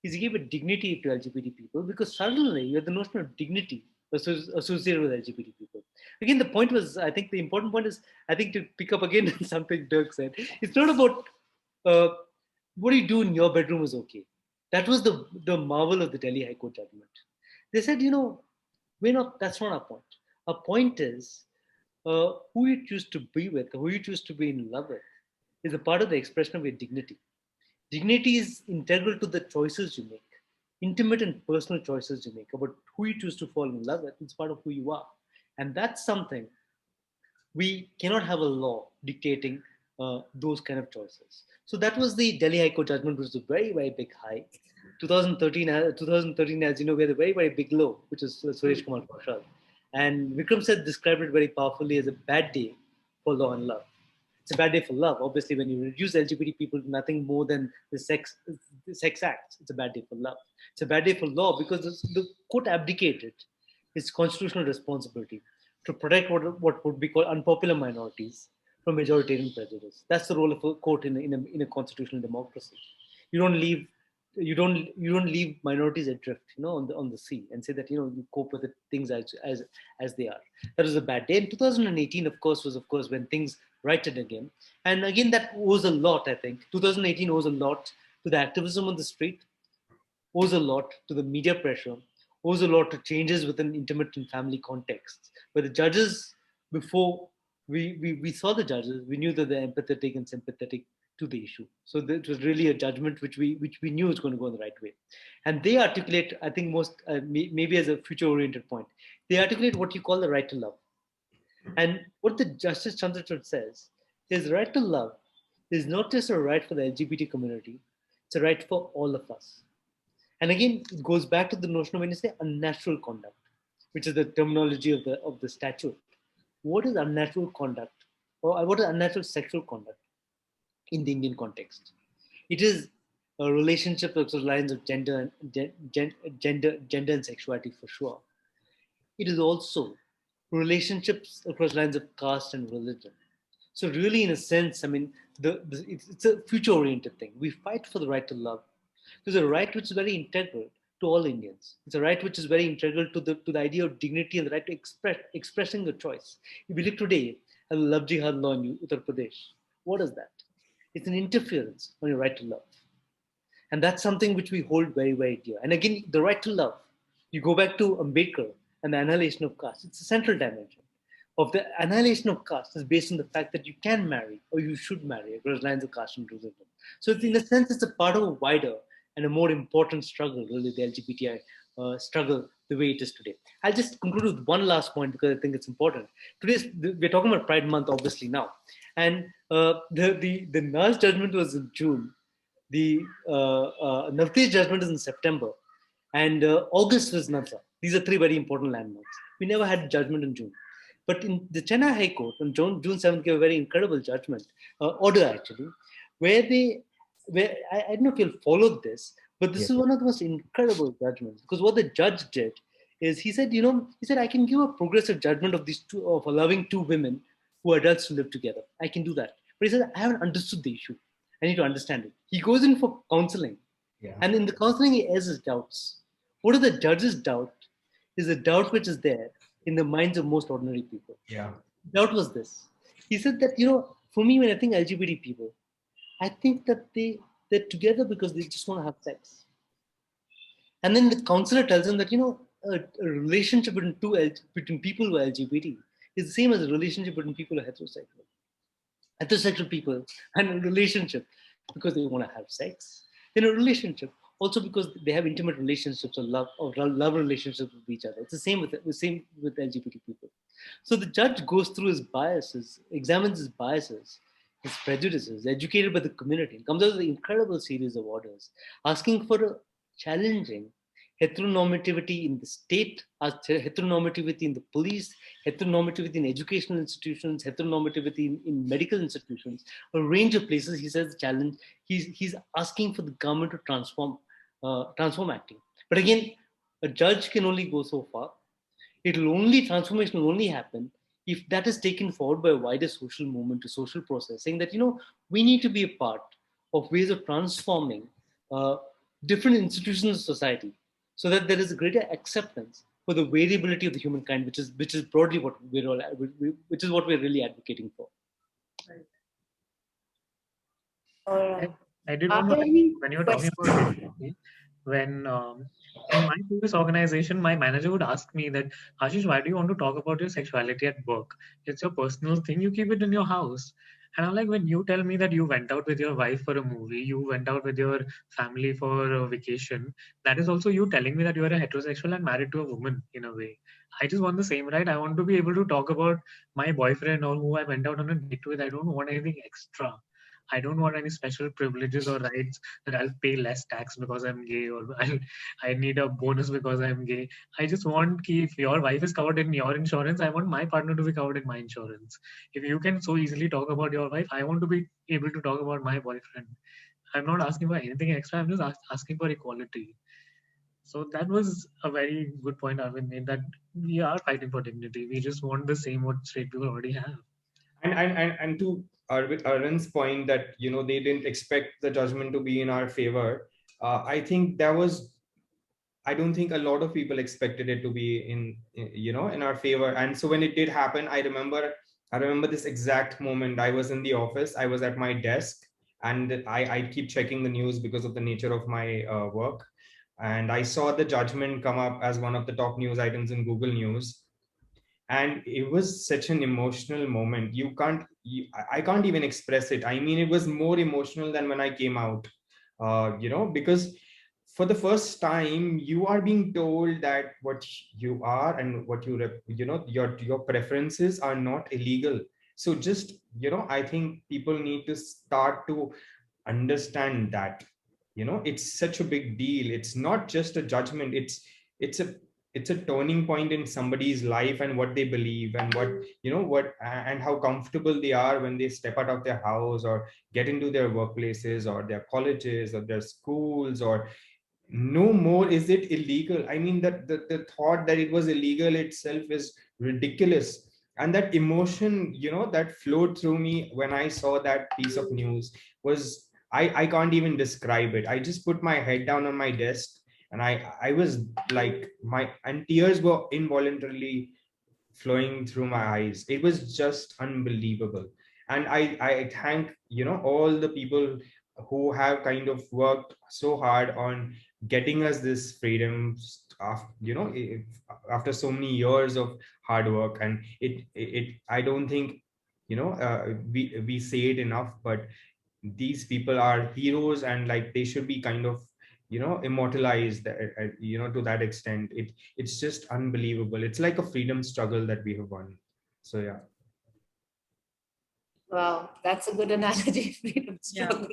is he gave a dignity to LGBT people because suddenly you have the notion of dignity associated with LGBT people. Again, the point was, I think the important point is, I think to pick up again something Dirk said, it's not about what do you do in your bedroom is okay. That was the marvel of the Delhi High Court judgment. They said, that's not our point. Our point is who you choose to be with, who you choose to be in love with, is a part of the expression of your dignity. Dignity is integral to the choices you make, intimate and personal choices you make about who you choose to fall in love with. It's part of who you are. And that's something we cannot have a law dictating those kind of choices. So that was the Delhi High Court judgment, which was a very, very big high. 2013, as you know, we had a very, very big low, which is Suresh Kumar Kaushal. And Vikram said described it very powerfully as a bad day for law and love. It's a bad day for love. Obviously, when you reduce LGBT people to nothing more than the sex acts, it's a bad day for love. It's a bad day for law because the court abdicated its constitutional responsibility to protect what would be called unpopular minorities from majoritarian prejudice. That's the role of a court in a constitutional democracy. You don't leave minorities adrift, on the sea and say that you cope with things as they are. That was a bad day. And 2018, of course, was when things righted again. And again, that owes a lot. I think 2018 owes a lot to the activism on the street, owes a lot to the media pressure, owes a lot to changes within intimate and family contexts, where the judges, before we saw the judges, we knew that they're empathetic and sympathetic to the issue. So it was really a judgment which we knew was going to go in the right way. And they articulate, I think maybe as a future-oriented point, they articulate what you call the right to love. And what the Justice Chandrachud says is right to love is not just a right for the LGBT community, it's a right for all of us. And again, it goes back to the notion of when you say unnatural conduct, which is the terminology of the statute. What is unnatural conduct, or what is unnatural sexual conduct in the Indian context? It is a relationship across lines of gender and sexuality for sure. It is also relationships across lines of caste and religion. So really, in a sense, I mean, it's a future-oriented thing. We fight for the right to love. There's a right which is very integral to all Indians. It's a right which is very integral to the idea of dignity and the right to expressing the choice. If we look today at the love jihad law in Uttar Pradesh, what is that? It's an interference on your right to love. And that's something which we hold very, very dear. And again, the right to love, you go back to Ambedkar and the annihilation of caste. It's a central dimension of the annihilation of caste is based on the fact that you can marry or you should marry across lines of caste and religion. So in a sense, it's a part of a wider and a more important struggle, really, the LGBTI struggle the way it is today. I'll just conclude with one last point because I think it's important. We're talking about Pride Month, obviously, now. And the Naz judgment was in June. The Navtesh judgment is in September. And August was Navsa. These are three very important landmarks. We never had judgment in June. But in the Chennai High Court, on June 7th, gave a very incredible judgment, order actually, where I don't know if you'll follow this, but this is one of the most incredible judgments. Because what the judge did is he said, I can give a progressive judgment of allowing two women who are adults to live together. I can do that. But he said, I haven't understood the issue. I need to understand it. He goes in for counseling. Yeah. And in the counseling, he airs his doubts. What are the judge's doubt? Is the doubt which is there in the minds of most ordinary people. Yeah. Doubt was this. He said that, for me, when I think LGBT people, I think that they're together because they just want to have sex. And then the counselor tells them that, a relationship between people who are LGBT is the same as a relationship between people who are heterosexual. Heterosexual people and a relationship because they want to have sex. Then a relationship also because they have intimate relationships or love relationships with each other. It's the same with LGBT people. So the judge goes through his biases, examines his biases his prejudices, educated by the community, and comes out with an incredible series of orders, asking for a challenging heteronormativity in the state, heteronormativity in the police, heteronormativity in educational institutions, heteronormativity in medical institutions, a range of places. He says the challenge, he's asking for the government to transform acting. But again, a judge can only go so far. Transformation will only happen if that is taken forward by a wider social movement, a social process, saying that, we need to be a part of ways of transforming different institutions of society, so that there is a greater acceptance for the variability of the humankind, which is broadly what we're really advocating for. I did want to, when you were talking about dignity, when in my previous organization, my manager would ask me that, Ashish, why do you want to talk about your sexuality at work? It's your personal thing. You keep it in your house. And I'm like, when you tell me that you went out with your wife for a movie, you went out with your family for a vacation, that is also you telling me that you are a heterosexual and married to a woman in a way. I just want the same right. I want to be able to talk about my boyfriend or who I went out on a date with. I don't want anything extra. I don't want any special privileges or rights that I'll pay less tax because I'm gay, or I need a bonus because I'm gay. I just want if your wife is covered in your insurance, I want my partner to be covered in my insurance. If you can so easily talk about your wife, I want to be able to talk about my boyfriend. I'm not asking for anything extra. I'm just asking for equality. So that was a very good point Arvind made, that we are fighting for dignity. We just want the same what straight people already have. And to Arvind's point that they didn't expect the judgment to be in our favor. I think I don't think a lot of people expected it to be in our favor. And so when it did happen, I remember this exact moment. I was in the office. I was at my desk, and I keep checking the news because of the nature of my work. And I saw the judgment come up as one of the top news items in Google News. And it was such an emotional moment. I can't even express it. I mean, it was more emotional than when I came out, because for the first time you are being told that what you are and what your preferences are not illegal. So just, I think people need to start to understand that, it's such a big deal. It's not just a judgment. It's a turning point in somebody's life and what they believe and and how comfortable they are when they step out of their house or get into their workplaces or their colleges or their schools. Or no more is it illegal. I mean, that the thought that it was illegal itself is ridiculous. And that emotion, that flowed through me when I saw that piece of news was, I can't even describe it. I just put my head down on my desk, and I was like, and tears were involuntarily flowing through my eyes. It was just unbelievable. And I thank, all the people who have kind of worked so hard on getting us this freedom after so many years of hard work. And it I don't think, we say it enough, but these people are heroes, and like they should be kind of immortalized, to that extent. It's just unbelievable. It's like a freedom struggle that we have won. So yeah. Wow, that's a good analogy. Freedom struggle.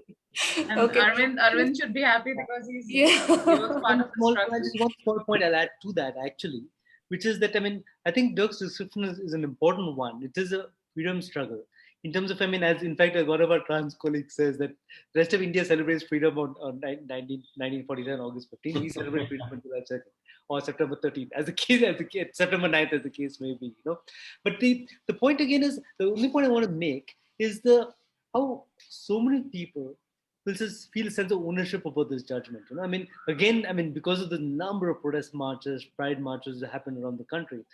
And Okay. Arvind should be happy because he was part of the struggle. Just one small point I'll add to that, actually, which is that, I think Dirk's description is an important one. It is a freedom struggle. In terms of, as in fact, as one of our trans colleagues says, that the rest of India celebrates freedom on 1949, August 15th. We celebrate freedom on July 2nd or September 13th, as the case, September 9th, as the case may be. But the point again is, the only point I want to make is how so many people will just feel a sense of ownership about this judgment. Because of the number of protest marches, pride marches that happen around the country.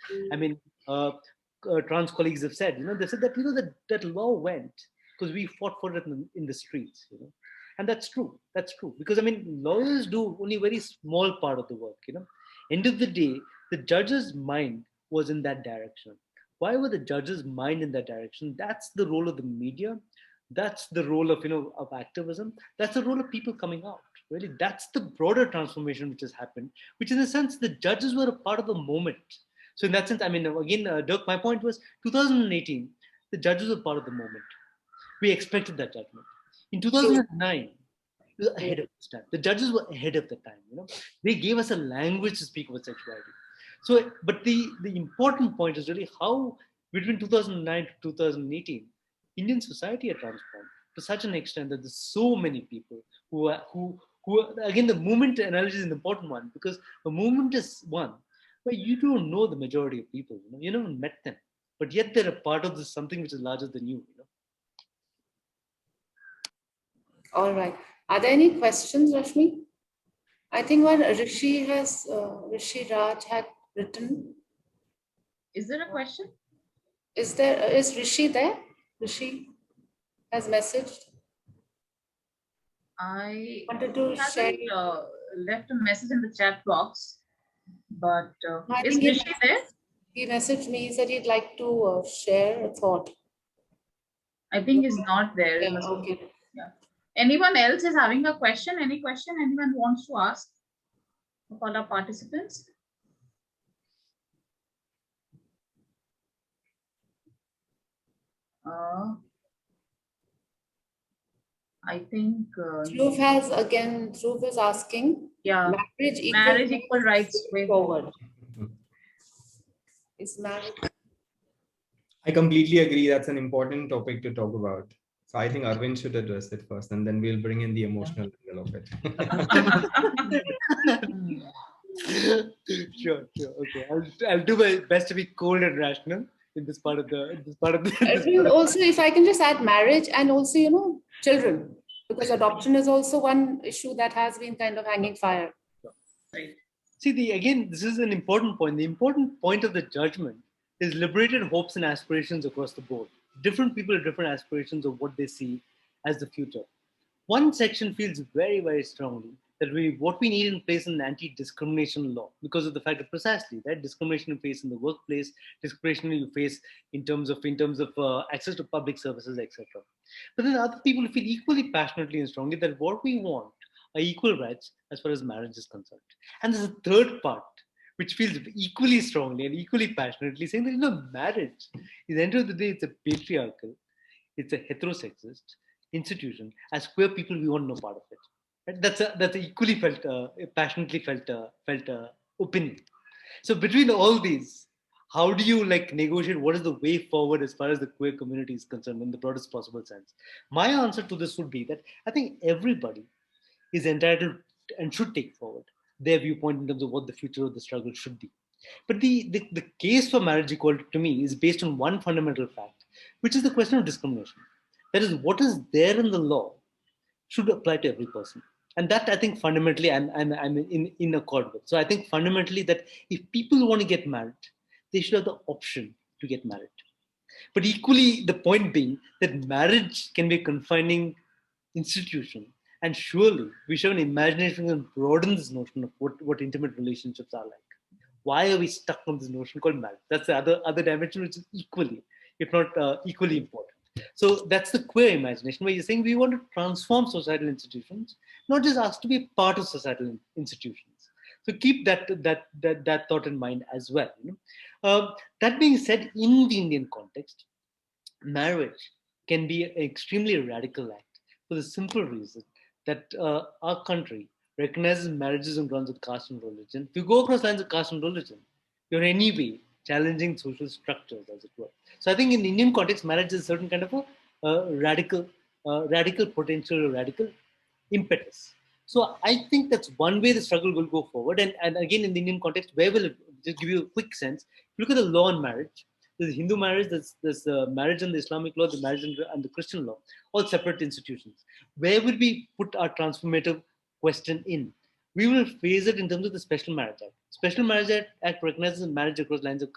Trans colleagues have said, they said that that law went because we fought for it in the streets, and that's true. That's true, because lawyers do only a very small part of the work. End of the day, the judge's mind was in that direction. Why were the judge's mind in that direction? That's the role of the media. That's the role of of activism. That's the role of people coming out. Really, that's the broader transformation which has happened. Which, in a sense, the judges were a part of the moment. So in that sense, again, Dirk, my point was 2018, the judges were part of the moment. We expected that judgment. In 2009, it was ahead of its time. The judges were ahead of the time. They gave us a language to speak about sexuality. So, but the important point is really how between 2009 to 2018, Indian society had transformed to such an extent that there's so many people who again, the movement analogy is an important one, because a movement is one where you don't know the majority of people. You never met them, but yet they're a part of this something which is larger than you. All right. Are there any questions, Rashmi? I think what Rishi Raj had written. Is there a question? Is Rishi there? Rishi has messaged. I wanted to share. Left a message in the chat box, but is think Rishi there? He messaged me. He said he'd like to share a thought. I think he's not there. Yeah, okay. Yeah. Anyone else is having a question? Any question anyone wants to ask of all our participants? I think Dhruv is asking. Yeah, marriage equal rights way forward. Is marriage? I completely agree. That's an important topic to talk about. So I think Arvind should address it first, and then we'll bring in the emotional angle of it. Sure. Okay, I'll do my best to be cold and rational in this part of the. Also, if I can just add marriage and also children, because adoption is also one issue that has been kind of hanging fire. Right. See, again, this is an important point. The important point of the judgment is liberated hopes and aspirations across the board. Different people have different aspirations of what they see as the future. One section feels very, very strongly that what we need in place is an anti-discrimination law, because of the fact that precisely that discrimination you face in the workplace, discrimination you face in terms of access to public services, etc. But then other people feel equally passionately and strongly that what we want are equal rights as far as marriage is concerned. And there's a third part which feels equally strongly and equally passionately saying that marriage is, at the end of the day, it's a patriarchal, it's a heterosexist institution. As queer people, we want no part of it. Right? That's a equally passionately felt opinion. So between all these, how do you negotiate? What is the way forward as far as the queer community is concerned in the broadest possible sense? My answer to this would be that I think everybody is entitled and should take forward their viewpoint in terms of what the future of the struggle should be. But the case for marriage equality to me is based on one fundamental fact, which is the question of discrimination. That is, what is there in the law should apply to every person. And that I think fundamentally I'm in accord with. So I think fundamentally that if people want to get married, they should have the option to get married. But equally, the point being that marriage can be a confining institution. And surely we should have an imagination and broaden this notion of what intimate relationships are like. Why are we stuck on this notion called marriage? That's the other dimension, which is equally, if not equally important. So that's the queer imagination, where you're saying we want to transform societal institutions, not just ask to be a part of societal institutions. So keep that thought in mind as well. That being said, in the Indian context, marriage can be an extremely radical act for the simple reason that our country recognizes marriages on grounds of caste and religion. If you go across lines of caste and religion, you're anyway challenging social structures, as it were. So I think in the Indian context, marriage is a certain kind of a radical potential, radical impetus. So I think that's one way the struggle will go forward. And again, in the Indian context, where will it, just give you a quick sense, look at the law on marriage. There's Hindu marriage, there's marriage in the Islamic law, the marriage and the Christian law, all separate institutions. Where would we put our transformative question in? We will phrase it in terms of the Special Marriage Act. Special Marriage Act recognizes marriage across lines of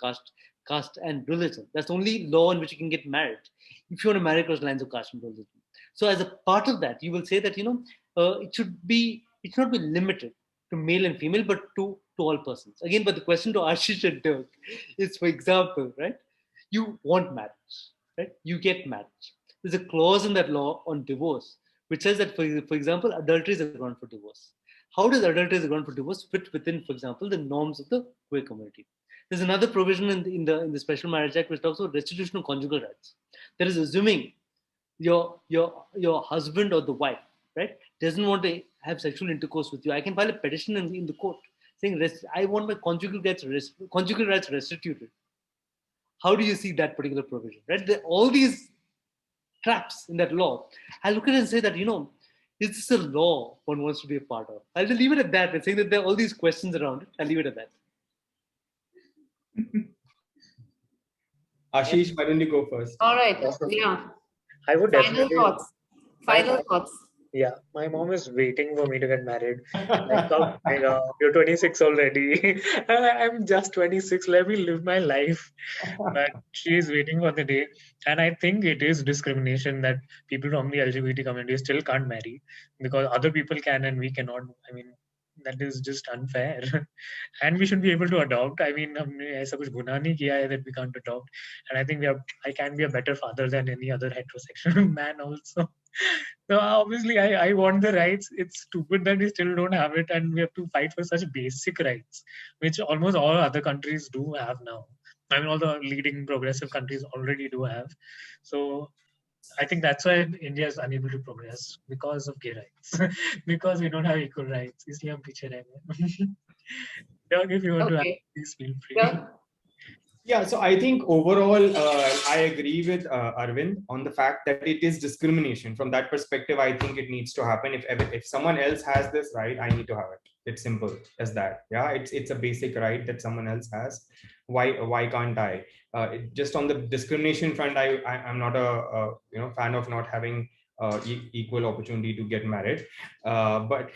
caste and religion. That's the only law in which you can get married if you want to marry across lines of caste and religion. So as a part of that, you will say that it should not be limited to male and female, but to all persons. Again, but the question to Ashish and Dirk is, for example, right? You want marriage, right? You get marriage. There's a clause in that law on divorce which says that, for example, adultery is a ground for divorce. How does adultery as a ground for divorce fit within, for example, the norms of the queer community? There's another provision in the Special Marriage Act which talks about restitution of conjugal rights. That is assuming your husband or the wife, right, doesn't want to have sexual intercourse with you, I can file a petition in the court saying, I want my conjugal rights restituted. How do you see that particular provision, right? All these traps in that law. I look at it and say that, is this a law one wants to be a part of? I'll just leave it at that and saying that there are all these questions around it. I'll leave it at that. Ashish, why don't you go first? All right. Yeah. I would Final definitely. thoughts. Final thoughts. Yeah, my mom is waiting for me to get married. Like, oh my God, you're 26 already. I'm just 26. Let me live my life. But she is waiting for the day. And I think it is discrimination that people from the LGBT community still can't marry because other people can and we cannot. I mean, that is just unfair. And we should be able to adopt. I mean, हमने ऐसा कुछ गुनाह नहीं किया है that we can't adopt. And I think I can be a better father than any other heterosexual man also. So obviously, I want the rights. It's stupid that we still don't have it, and we have to fight for such basic rights, which almost all other countries do have now. I mean, all the leading progressive countries already do have. So I think that's why India is unable to progress because of gay rights, because we don't have equal rights. इसलिए हम पीछे रह गए. Dirk, if you want to add, please feel free. Yeah. Yeah, so I think overall, I agree with Arvind on the fact that it is discrimination. From that perspective, I think it needs to happen. If someone else has this right, I need to have it. It's simple as that. Yeah, it's a basic right that someone else has. Why can't I? Just on the discrimination front, I'm not a fan of not having equal opportunity to get married. But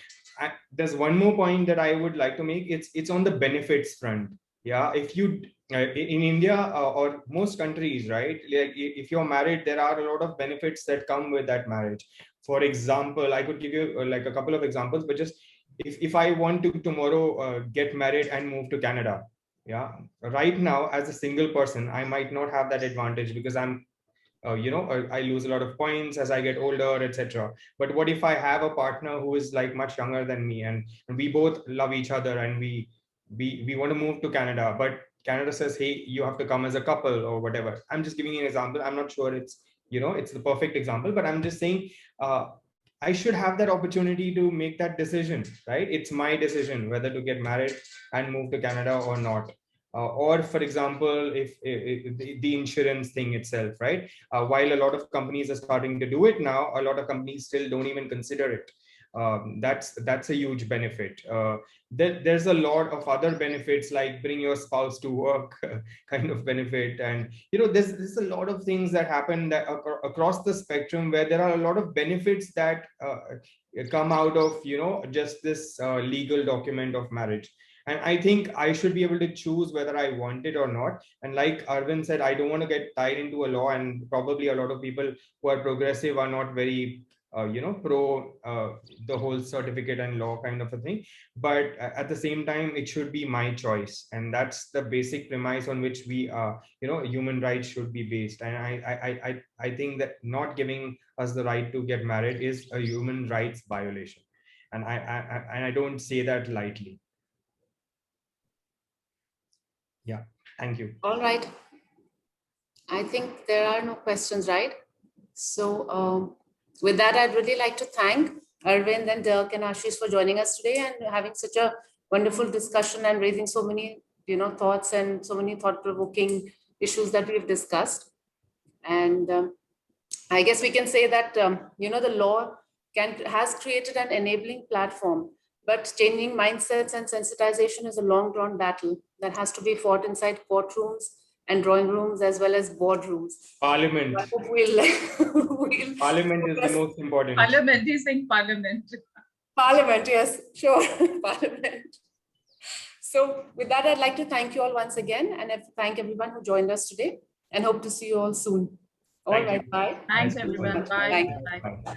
there's one more point that I would like to make. It's on the benefits front. Yeah, if you in India or most countries, right? Like if you're married, there are a lot of benefits that come with that marriage. For example, I could give you like a couple of examples, but just if I want to tomorrow get married and move to Canada, yeah, right now as a single person, I might not have that advantage because I'm I lose a lot of points as I get older, etc. But what if I have a partner who is like much younger than me, and we both love each other, and we want to move to Canada, but Canada says, hey, you have to come as a couple or whatever. I'm just giving you an example. I'm not sure it's the perfect example, but I'm just saying I should have that opportunity to make that decision, right? It's my decision whether to get married and move to Canada or not. Or for example, if the insurance thing itself, right? While a lot of companies are starting to do it now, a lot of companies still don't even consider it. That's a huge benefit. There's a lot of other benefits like bring your spouse to work kind of benefit, and there's a lot of things that happen that across the spectrum where there are a lot of benefits that come out of just this legal document of marriage. And I think I should be able to choose whether I want it or not. And like Arvind said, I don't want to get tied into a law, and probably a lot of people who are progressive are not very pro the whole certificate and law kind of a thing. But at the same time, it should be my choice, and that's the basic premise on which we human rights should be based. And I think that not giving us the right to get married is a human rights violation, and I don't say that lightly. Yeah, thank you. All right. I think there are no questions, right? So with that, I'd really like to thank Arvind and Dirk and Ashish for joining us today and having such a wonderful discussion and raising so many thoughts and so many thought-provoking issues that we've discussed. And I guess we can say that the law has created an enabling platform, but changing mindsets and sensitization is a long-drawn battle that has to be fought inside courtrooms and drawing rooms as well as boardrooms. Parliament. Parliament is the most important. Parliament, he's saying parliament. Parliament, yes, sure, parliament. So with that, I'd like to thank you all once again, and thank everyone who joined us today, and hope to see you all soon. All right, bye. Thanks everyone, bye. Bye.